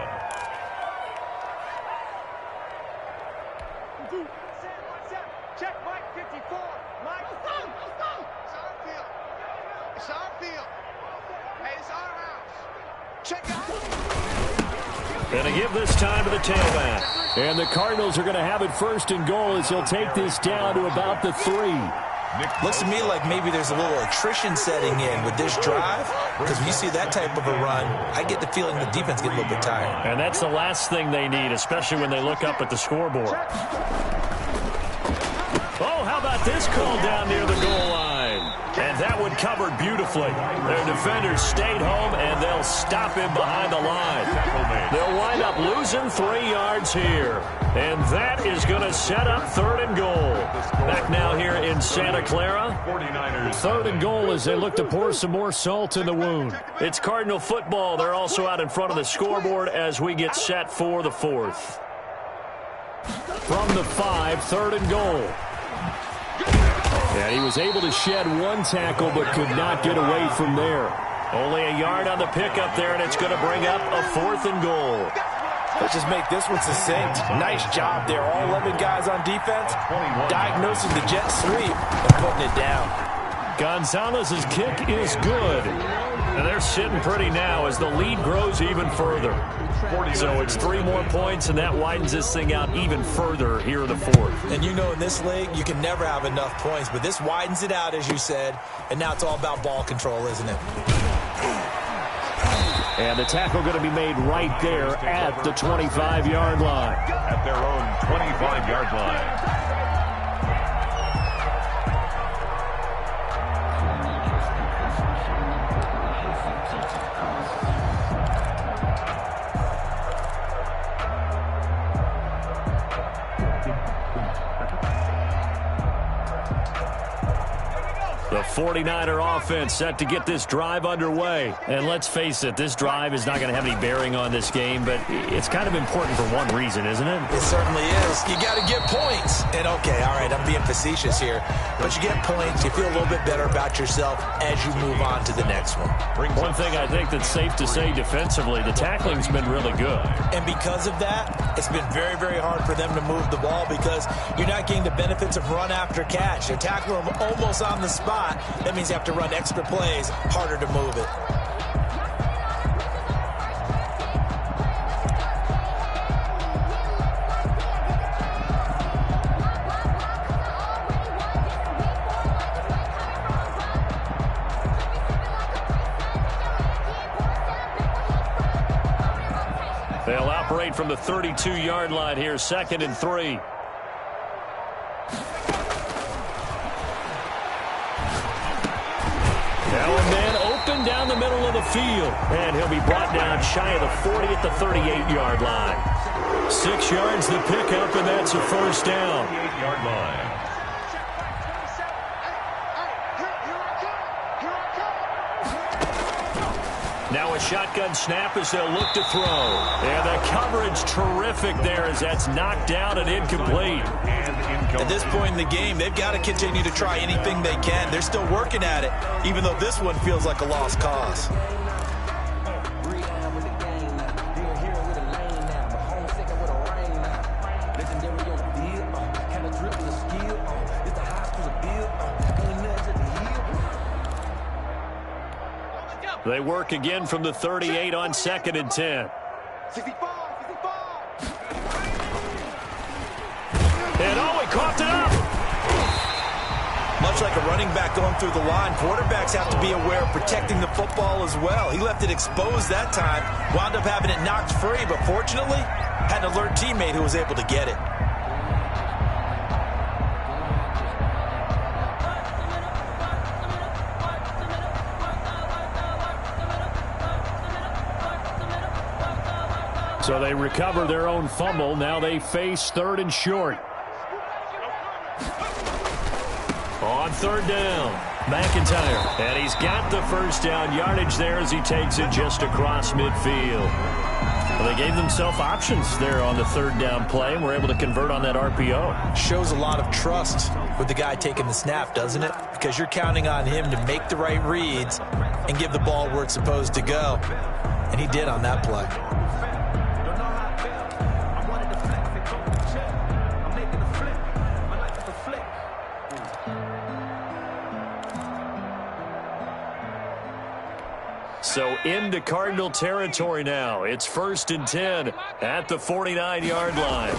Check Mike 54. Mike. It's our field. Hey, it's our house. Check out. And they give this time to the tailback. And the Cardinals are going to have it first and goal as they'll take this down to about the 3. Looks to me like maybe there's a little attrition setting in with this drive, because when you see that type of a run, I get the feeling the defense gets a little bit tired. And that's the last thing they need, especially when they look up at the scoreboard. Oh, how about this call down near the goal line? And that one covered beautifully. Their defenders stayed home, and they'll stop him behind the line. They'll wind up losing 3 yards here. And that is going to set up third and goal. Back now here in Santa Clara. Third and goal as they look to pour some more salt in the wound. It's Cardinal football. They're also out in front of the scoreboard as we get set for the 4th. From the 5, third and goal. And he was able to shed one tackle but could not get away from there. Only a yard on the pickup there, and it's going to bring up a 4th and goal. Let's just make this one succinct. Nice job there. All 11 guys on defense diagnosing the jet sweep and putting it down. Gonzalez's kick is good. And they're sitting pretty now as the lead grows even further. So it's 3 more points, and that widens this thing out even further here in the 4th. And you know in this league, you can never have enough points, but this widens it out, as you said, and now it's all about ball control, isn't it? And the tackle going to be made right there at the 25-yard line. At their own 25-yard line. The 49er offense set to get this drive underway. And let's face it, this drive is not going to have any bearing on this game, but it's kind of important for one reason, isn't it? It certainly is. You got to get points. And okay, all right, I'm being facetious here, but you get points, you feel a little bit better about yourself as you move on to the next one. One thing I think that's safe to say defensively, the tackling's been really good. And because of that, it's been very, very hard for them to move the ball because you're not getting the benefits of run after catch. They're tackling them almost on the spot. That means you have to run extra plays, harder to move it. They'll operate from the 32-yard line here, 2nd and 3. Now a man open down the middle of the field. And he'll be brought down shy of the 40 at the 38-yard line. 6 yards the pickup, and that's a first down. 38-yard line. Now a shotgun snap as they'll look to throw. And the coverage terrific there as that's knocked down and incomplete. At this point in the game, they've got to continue to try anything they can. They're still working at it, even though this one feels like a lost cause. They work again from the 38 on 2nd and 10. 65. And oh, he coughed it up. Much like a running back going through the line, quarterbacks have to be aware of protecting the football as well. He left it exposed that time, wound up having it knocked free, but fortunately, had an alert teammate who was able to get it. So they recover their own fumble. Now they face 3rd and short. On 3rd down, McIntyre. And he's got the first down yardage there as he takes it just across midfield. Well, they gave themselves options there on the 3rd down play and were able to convert on that RPO. Shows a lot of trust with the guy taking the snap, doesn't it? Because you're counting on him to make the right reads and give the ball where it's supposed to go. And he did on that play. So into Cardinal territory now. It's 1st and 10 at the 49-yard line.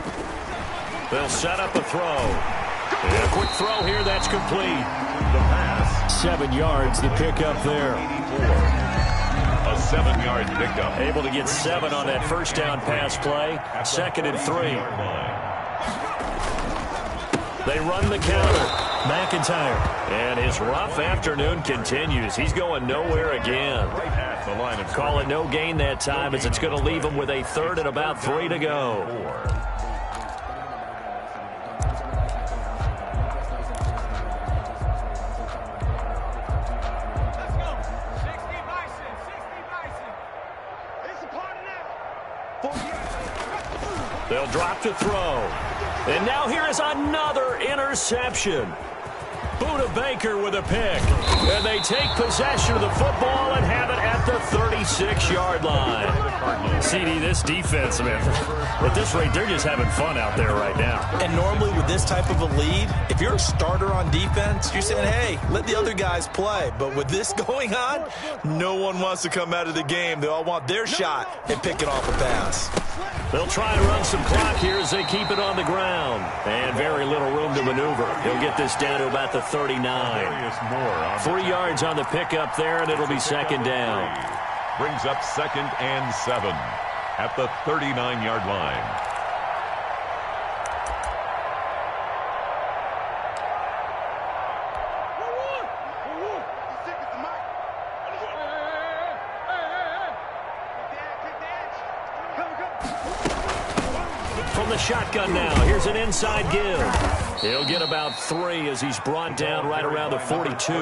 They'll set up a throw. And a quick throw here. That's complete. The pass. 7 yards, the pickup there. A 7-yard pickup. Able to get 7 on that first down pass play. 2nd and 3. They run the counter. McIntyre. And his rough afternoon continues. He's going nowhere again. Right at the line of Call it no gain that time as it's going to leave him with a 3rd and about 3 to go. They'll drop to throw. And now here is another interception. Buda Baker with a pick. And they take possession of the football and have it at the 36-yard line. CD, this defense, man, at this rate, they're just having fun out there right now. And normally with this type of a lead, if you're a starter on defense, you're saying, hey, let the other guys play. But with this going on, no one wants to come out of the game. They all want their shot at picking off a pass. They'll try and run some clock here as they keep it on the ground. And very little room to maneuver. He'll get this down to about the 39. 3 yards on the pickup there, and it'll be 2nd down. Brings up 2nd and 7 at the 39-yard line. From the shotgun now, here's an inside give. He'll get about 3 as he's brought down right around the 42.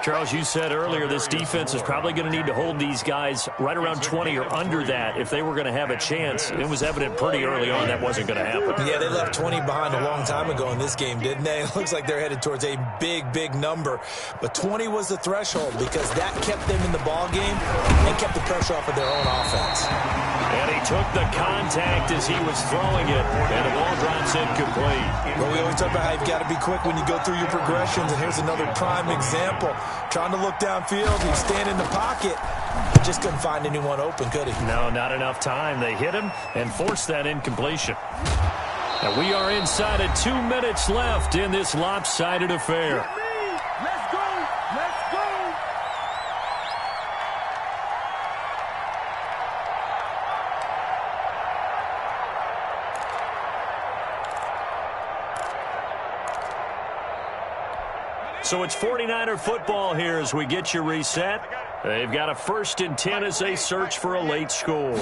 Charles, you said earlier this defense is probably going to need to hold these guys right around 20 or under that if they were going to have a chance. It was evident pretty early on that wasn't going to happen. Yeah, they left 20 behind a long time ago in this game, didn't they? It looks like they're headed towards a big, big number. But 20 was the threshold because that kept them in the ball game and kept the pressure off of their own offense. And he took the contact as he was throwing it, and the ball drops incomplete. Well, we always talk about how you've got to be quick when you go through your progressions, and here's another prime example. Trying to look downfield, he's standing in the pocket. Just couldn't find anyone open, could he? No, not enough time. They hit him and forced that incompletion. And we are inside of 2 minutes left in this lopsided affair. Let's go! Let's go! So it's 49er football here as we get you reset. They've got a 1st and 10 as they search for a late score.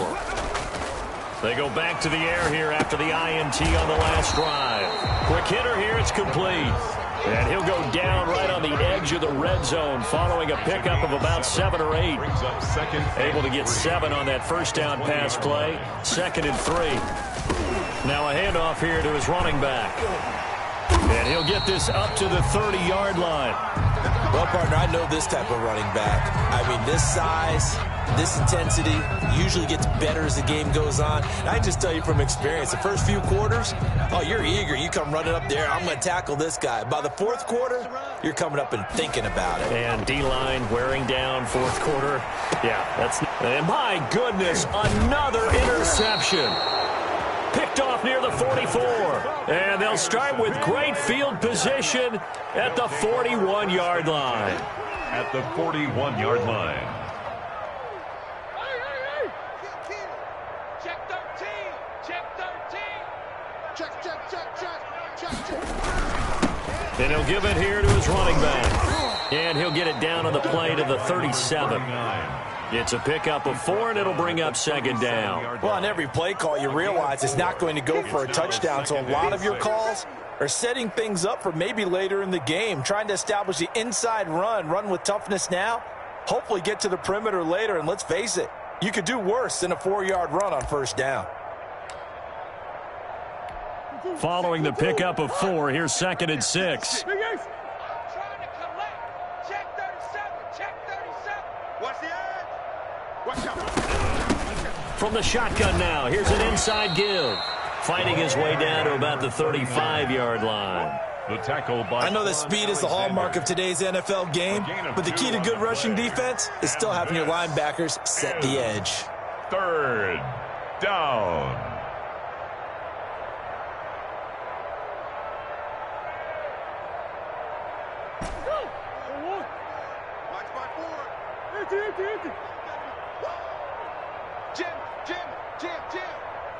They go back to the air here after the INT on the last drive. Quick hitter here, it's complete. And he'll go down right on the edge of the red zone following a pickup of about 7 or 8. Able to get 7 on that first down pass play. 2nd and 3. Now a handoff here to his running back. And he'll get this up to the 30-yard line. Well, partner, I know this type of running back. I mean, this size, this intensity usually gets better as the game goes on. And I just tell you from experience, the first few quarters, oh, you're eager. You come running up there, I'm going to tackle this guy. By the 4th quarter, you're coming up and thinking about it. And D-line wearing down 4th quarter. Yeah, that's... And my goodness, another interception. picked off near the 44. And they'll start with great field position at the 41-yard line. At the 41-yard line. Check 13. Check 13. Check. And he'll give it here to his running back. And he'll get it down on the play to the 37. It's a pickup of 4, and it'll bring up second down. Well, on every play call, you realize it's not going to go for a touchdown, so a lot of your calls are setting things up for maybe later in the game, trying to establish the inside run with toughness now, hopefully get to the perimeter later, and let's face it, you could do worse than a 4-yard run on first down. Following the pickup of 4, here's 2nd and 6. I'm trying to collect. Check 37. Check 37. What's the edge? Watch out. From the shotgun now, here's an inside give. Fighting his way down to about the 35-yard line. The tackle by... I know that speed is the hallmark of today's NFL game, but the key to good rushing defense is still having your linebackers set the edge. 3rd down. Watch my forward. Jim.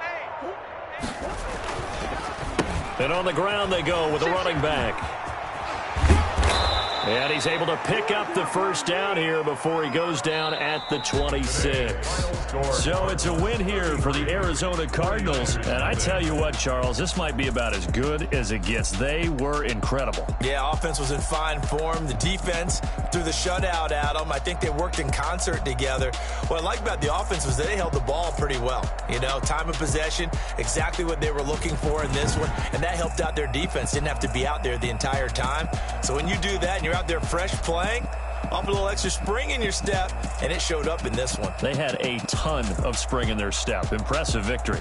Hey. And on the ground they go with the running back. And he's able to pick up the first down here before he goes down at the 26. So it's a win here for the Arizona Cardinals. And I tell you what, Charles, this might be about as good as it gets. They were incredible. Yeah, offense was in fine form. The defense threw the shutout at them. I think they worked in concert together. What I like about the offense was they held the ball pretty well. You know, time of possession, exactly what they were looking for in this one. And that helped out their defense. Didn't have to be out there the entire time. So when you do that and you're out there fresh playing, off a little extra spring in your step, and it showed up in this one. They had a ton of spring in their step. Impressive victory.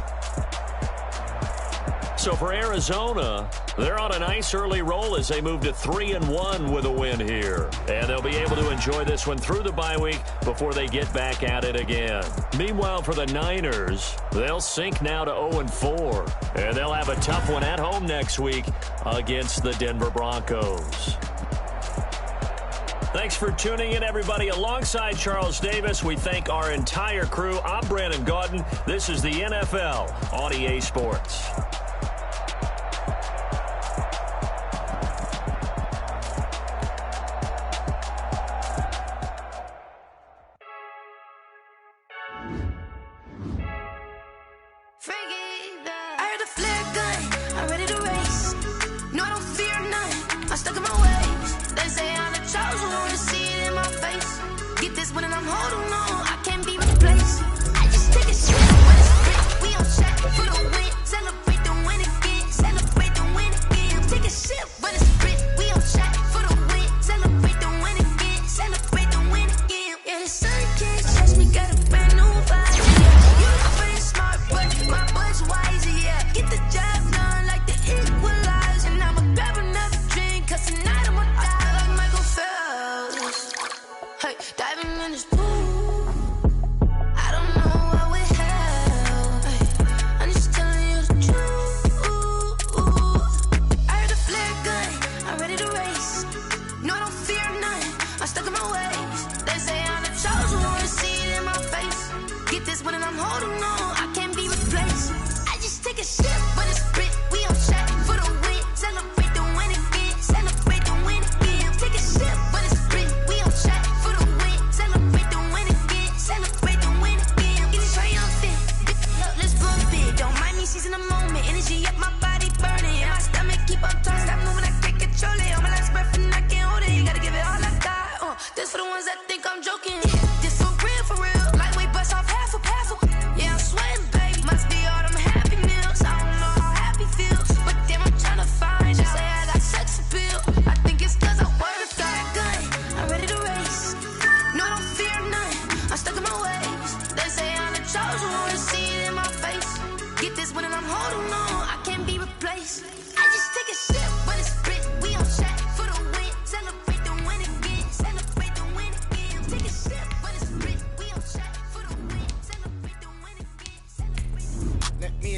So for Arizona, they're on a nice early roll as they move to 3-1 with a win here. And they'll be able to enjoy this one through the bye week before they get back at it again. Meanwhile, for the Niners, they'll sink now to 0-4. And they'll have a tough one at home next week against the Denver Broncos. Thanks for tuning in, everybody. Alongside Charles Davis, we thank our entire crew. I'm Brandon Gaudin. This is the NFL on EA Sports.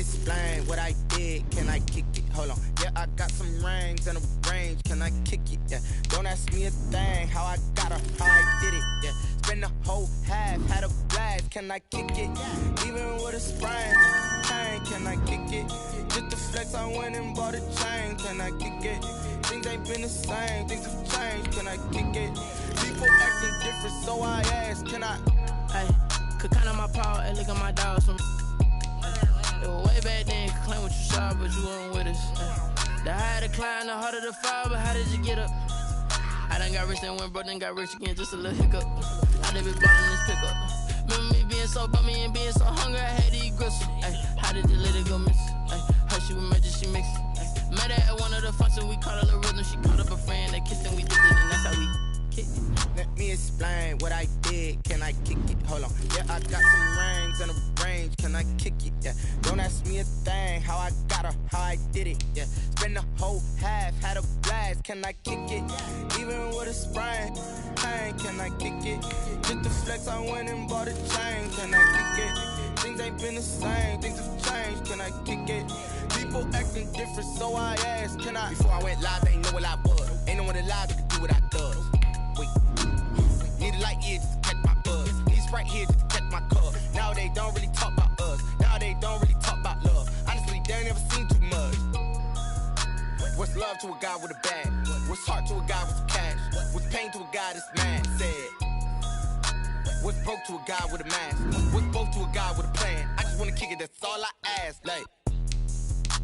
explain what I did. Can I kick it? Hold on. Yeah, I got some rings and a range. Can I kick it? Yeah. Don't ask me a thing. How I got her, how I did it. Yeah. Spend the whole half, had a blast. Can I kick it? Even with a sprain. Pain, can I kick it? Just the flex, I went and bought a chain. Can I kick it? Things ain't been the same. Things have changed. Can I kick it? People acting different, so I ask. Can I? Hey, could count on my power and look at my dogs from. It was way back then, could claim what you saw, but you weren't with us. The higher the climb, the harder the fall, but how did you get up? I done got rich and went broke, then got rich again, just a little hiccup. I done been ballin' this pickup. Remember me being so bummy and being so hungry, I had to eat gristle. Ay, how did you let it go miss? Ay, her she was magic, she mixed it. Met her at one of the functions, we caught her the rhythm. She caught up a friend, they kissed and we did it, and that's how we kicked it. Let me explain what I did. Can I kick it? Hold on. Yeah, I got some rings and a range. Can I kick it? Yeah. Don't ask me a thing. How I got her, how I did it. Yeah. Spend the whole half, had a blast. Can I kick it? Even with a sprain. Pain, can I kick it? Just the flex, I went and bought a chain. Can I kick it? Things ain't been the same. Things have changed. Can I kick it? People acting different, so I asked. Can I? Before I went live, they ain't know what I was. Ain't no one alive that could do what I does. Wait. Need a light here just to catch my buzz. Need Sprite here just to catch my cup. Now they don't really talk about us. Now they don't really talk about love. Honestly, they ain't never seen too much. What's love to a guy with a bag? What's heart to a guy with some cash? What's pain to a guy that's mad? Said. What's broke to a guy with a mask? What's broke to a guy with a plan? I just wanna kick it, that's all I ask. Like,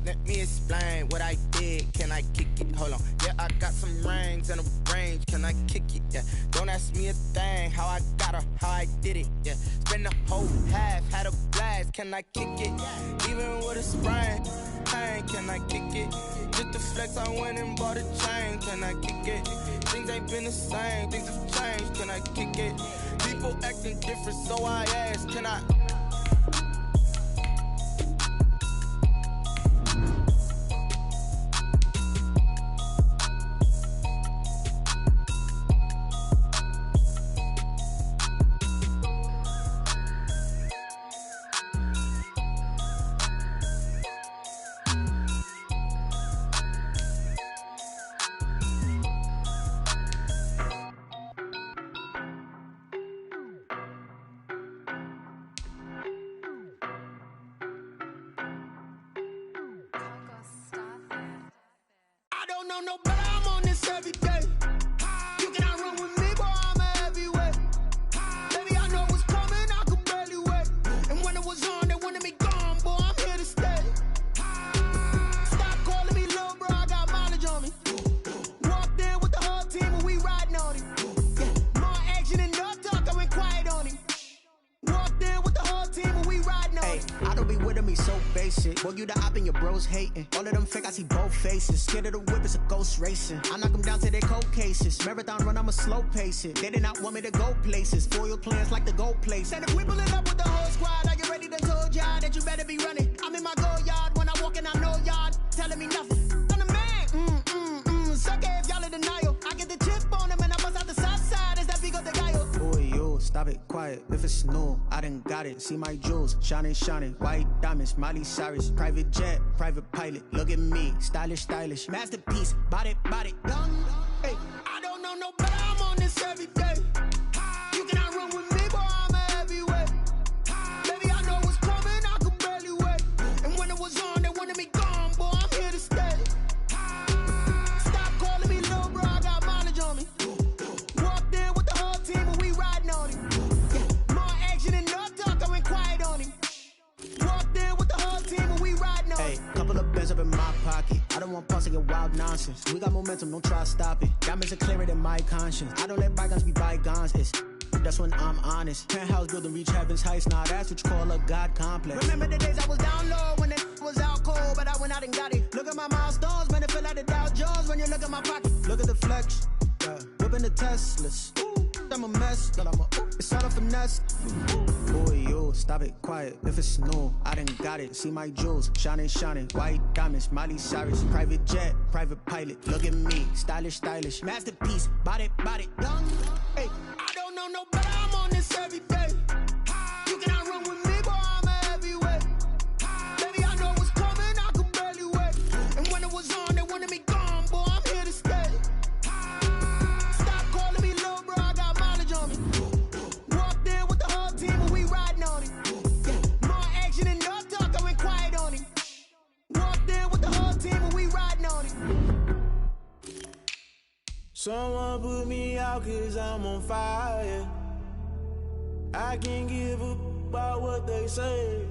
let me explain what I did. Can I kick it? Hold on. Yeah, I got some rings and a range. Can I kick it? Yeah. Don't ask me a thing. How I got her, how I did it. Yeah. Spend the whole half, had a blast. Can I kick it? Even with a sprain. Pain, can I kick it? Just the flex, I went and bought a chain. Can I kick it? Things ain't been the same. Things have changed. Can I kick it? People acting different, so I ask. Can I? I don't know no better, I'm on this every day. You cannot run with me, boy, I'm a heavyweight. Baby, I know what's coming, I could barely wait. And when it was on, they wanted me gone, boy, I'm here to stay. Stop calling me little bro, I got mileage on me. Walked in with the whole team and we riding on him. Yeah, more action and no talk, I went quiet on him. Walked in with the whole team and we riding on him. I don't be with him, he's so basic. Boy, you the op and your bros hating. All of them fake, I see both faces. Scared of the whip, it's a ghost racing. I knock them down to their cold cases. Marathon run, I'ma slow pace it. They did not want me to go places. Foil plans like the gold place. And if we pull it up with the whole squad, I get ready to told y'all that you better be running. I'm in my go yard when I walk in, I know y'all telling me nothing. I'm the man, suck it if y'all in denial. I get the chip on them and I bust out the south side. Is that big of the guy? Boy, yo, stop it, quiet. If it's new, I done got it. See my jewels, shining, shining. White diamonds, Miley Cyrus. Private jet, private pilot. Look at me, stylish, stylish. Masterpiece, body, done. Hey, I don't know no better, I'm on this every day. You cannot run with me, boy, I'm a heavyweight. Baby, I know what's coming, I could barely wait. And when it was on, they wanted me gone, boy, I'm here to stay. Stop calling me little bro, I got mileage on me. Walked in with the whole team and we riding on him. Yeah, more action and no talk, I went quiet on him. Walked in with the whole team and we riding on him. Hey, couple of bands up in my pocket. I don't want pause to get wild nonsense. We got momentum, don't try to stop it. Diamonds are clearer than my conscience. I don't let bygones be bygones. It's that's when I'm honest. Penthouse building, reach heaven's heights. Nah, that's what you call a God complex. Remember the days I was down low when it was out cold, but I went out and got it. Look at my milestones, man, it feel like the Dow Jones when you look at my pocket. Look at the flex, yeah. Whipping the Teslas. Ooh, I'm a mess, but I'm a it's all a finesse. Boy, yo, stop it, quiet. If it's new, I done got it. See my jewels, shining, shining. White diamonds, Miley Cyrus. Private jet, private pilot. Look at me, stylish, stylish. Masterpiece, body, done. Hey, I don't know no better, I'm on this every day. You cannot run with me, boy, I'm a heavyweight. Baby, I know Someone put me out 'cause I'm on fire. I can't give a about what they say.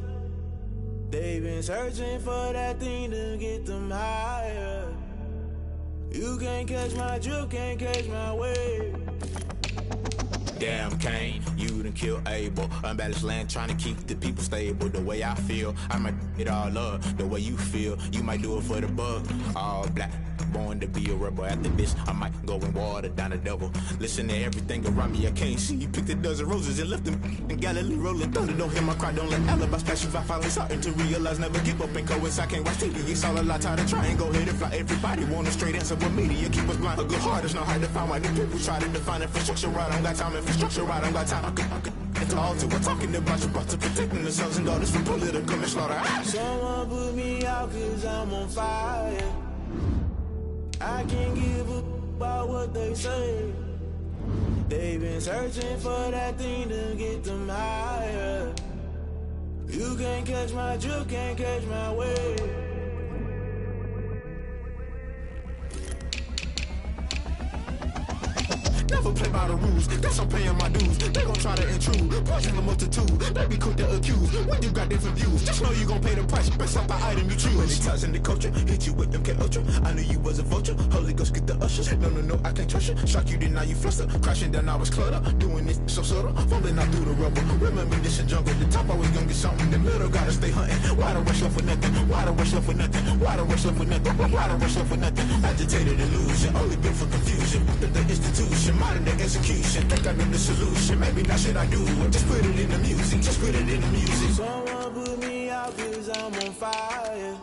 They've been searching for that thing to get them higher. You can't catch my drift, can't catch my wave. Damn Kane, you done killed Abel. Unbalanced land trying to keep the people stable. The way I feel, I might it all up. The way you feel, you might do it for the bug. All black, born to be a rebel. After this, I might go and water down the devil. Listen to everything around me, I can't see. You picked a dozen roses and left them in Galilee rolling thunder. Don't hear my cry, don't let alibis pass you. I finally starting to realize, never give up and go inside. Can't watch TV, it's all a lot. Tired of trying, go ahead and fly. Everybody want a straight answer, but media keep us blind. A good heart is not hard to find. Why the people try to define infrastructure right? I don't got time, infrastructure right, I don't got time. I could it's all to we're talking about you, about to protecting the sons and daughters from political and slaughter. Someone put me out 'cause I'm on fire. I can't give a about what they say. They've been searching for that thing to get them higher. You can't catch my drift, can't catch my wave. Never play by the rules, that's I'm paying my dues. They gon' try to intrude, poison the multitude. They be quick to accuse, when you got different views. Just know you gon' pay the price, based off the item you choose. Many times in the culture, hit you with MK Ultra. I knew you was a vulture, Holy Ghost get the ushers. No, I can't trust you. Shock you, then now you fluster. Crashing down, I was clutter. Doing this so subtle, falling out through the rubble. Remember this a jungle, the top always gonna get something. The middle gotta stay hunting. Why the rush left for nothing? Why the rush left for nothing? Why the rush left for nothing? Why the rush left for nothing? Agitated illusion, only built for confusion. The institution, modern day execution. Think I know the solution. Maybe not should I do it? Just put it in the music. Just put it in the music. Someone put me out 'cause I'm on fire.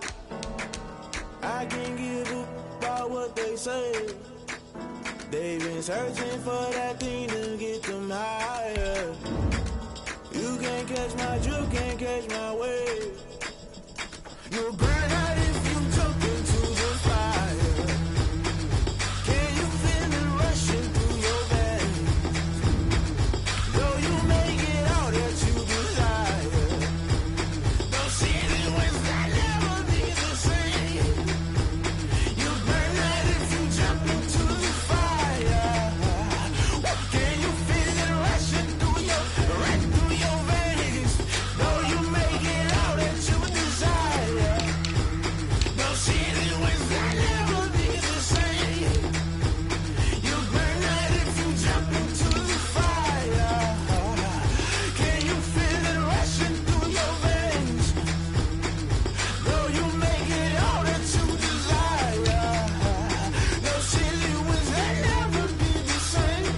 I can't give a about what they say. They've been searching for that thing to get them higher. You can't catch my drift, can't catch my wave. You'll burn out if you jump into the fire. Can you feel it rushing through your veins? Though you make it all that you desire. Those feelings that never be the same. You burn out if you jump into the fire. Can you feel it rushing through your veins? Though you make it all that you desire. Those feelings that never be the same. You burn out if you jump into the fire. Can you feel it rushing through your veins? Though you make it all that you desire. Those feelings that never be the same.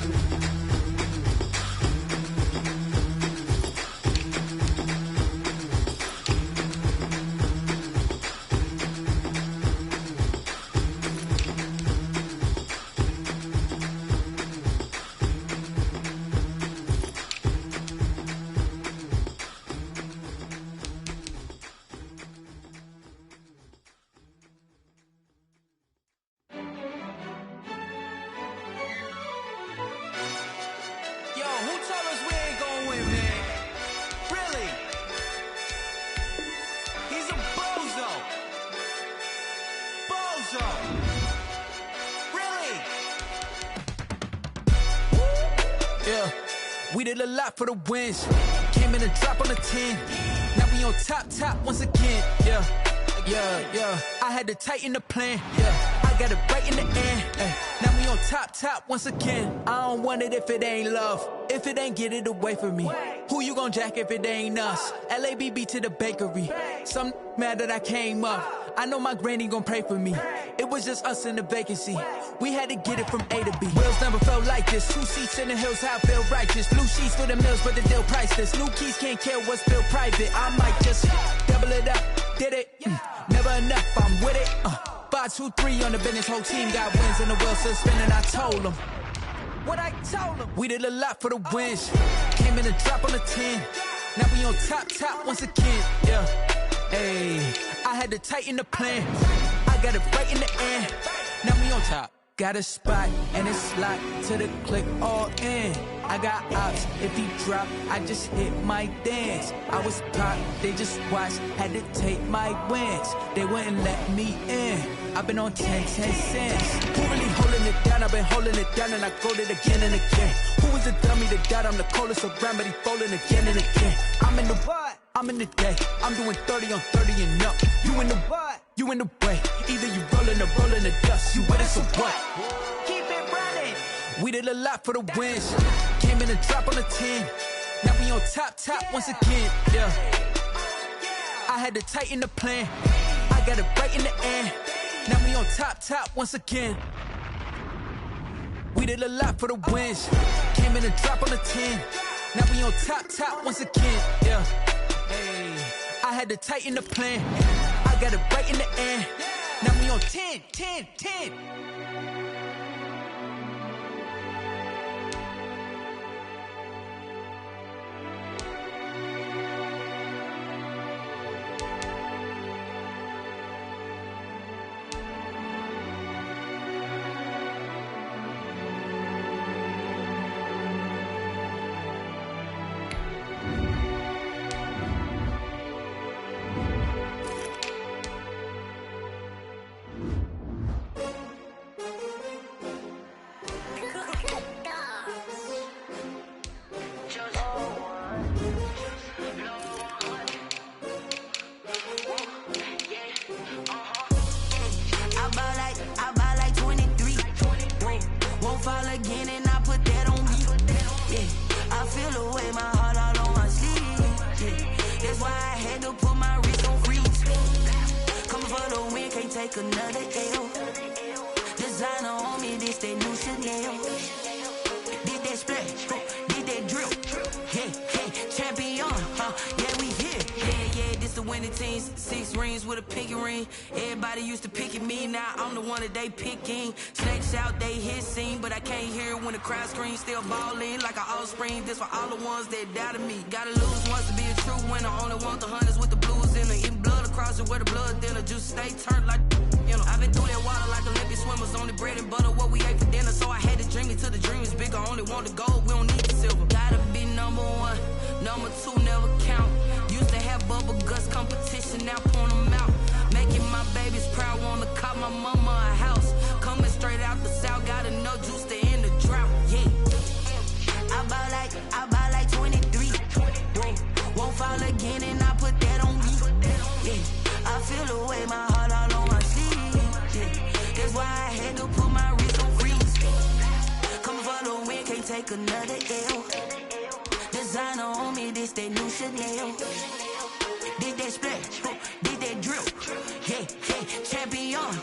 Yo, who told us we ain't gonna win, man? Really? He's a bozo. Bozo. Really? Yeah, we did a lot for the wins. Came in a drop on the 10. Now we on top once again. Yeah. I had to tighten the plan. Yeah, I got it right in the end. Ay. Now we on top once again. I don't want it if it ain't love. If it ain't, get it away from me. Who you gon' jack if it ain't us? LABB to the bakery. Some mad that I came up. I know my granny gon' pray for me. It was just us in the vacancy. We had to get it from A to B. Wheels never felt like this. 2 seats in the hills, how I feel righteous. Blue sheets for the mills, but the deal priceless. New keys can't care what's still private. I might just double it up. Did it? Never enough, I'm with it. 5, 2, 3 on the business. Whole team got wins and the wheels still spinning. I told them what I told them. We did a lot for the wins. Came in a drop on the 10. Now we on top once again. Yeah. Hey, I had to tighten the plan. I got it right in the end. Now we on top. Got a spot and it's locked to the click all in. I got ops, if he drop, I just hit my dance. I was pop, they just watched, had to take my wins. They wouldn't let me in. I've been on 10 cents. Who really holding it down? I've been holding it down and I go it again and again. Who is the dummy that died? I'm the coldest around, but he folding again and again. I'm in the what? I'm in the day. I'm doing 30 on 30 and up. You in the what? You in the way. Either you rolling or rolling the dust. You with us or what? Keep it running. We did a lot for the wins. Came in and drop on the 10. Now we on top once again. Yeah. I had to tighten the plan. I got it right in the end. Now we on top once again. We did a lot for the wins. Came in and drop on the 10. Now we on top once again. Yeah. Hey. I had to tighten the plan. I got it right in the end. Now we on 10. Another L. Designer on me, this that new Chanel. Did that splash, did that drip. Yeah, champion, yeah, we here. Yeah, this the winning teams. 6 rings with a pinky ring. Everybody used to pick at me, now I'm the one that they picking. Snakes out, they hit scene, but I can't hear when the crowd screams. Still balling like an offspring. This for all the ones that doubted me. Gotta lose once to be a true winner. Only want the hunters with the blues in it. Eating blood across it where the blood dinner. Juice stay turned like, you know. I've been through that water like Olympic swimmers. Only bread and butter, what we ate for dinner. So I had to dream it till the dream is bigger. Only want the gold, we don't need the silver. Gotta be number 1, number 2 never count. Used to have bubble guts competition, now point them out. Making my babies proud, wanna cop my mama a house. Coming straight out the south, got enough juice to end the drought. Yeah, I buy like 23. Won't fall again, and I put that on me. Yeah, I feel the way, my heart all on my sleeve. Yeah, that's why I had to put my wrist on freeze. Coming for the win, can't take another L. Designer on me, this that new Chanel. Did that splash, did that drip. Yeah, champion,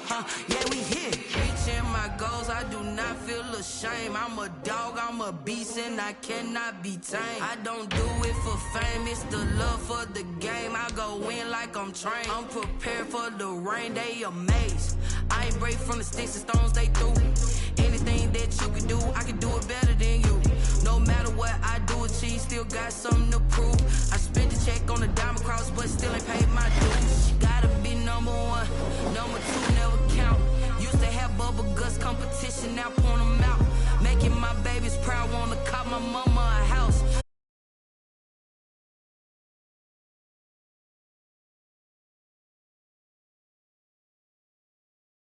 yeah, we here. Reaching my goals, I do not feel ashamed. I'm a dog, I'm a beast, and I cannot be tamed. I don't do it for fame, it's the love for the game. I go in like I'm trained. I'm prepared for the rain, they amazed. I ain't break from the sticks and stones they threw. Anything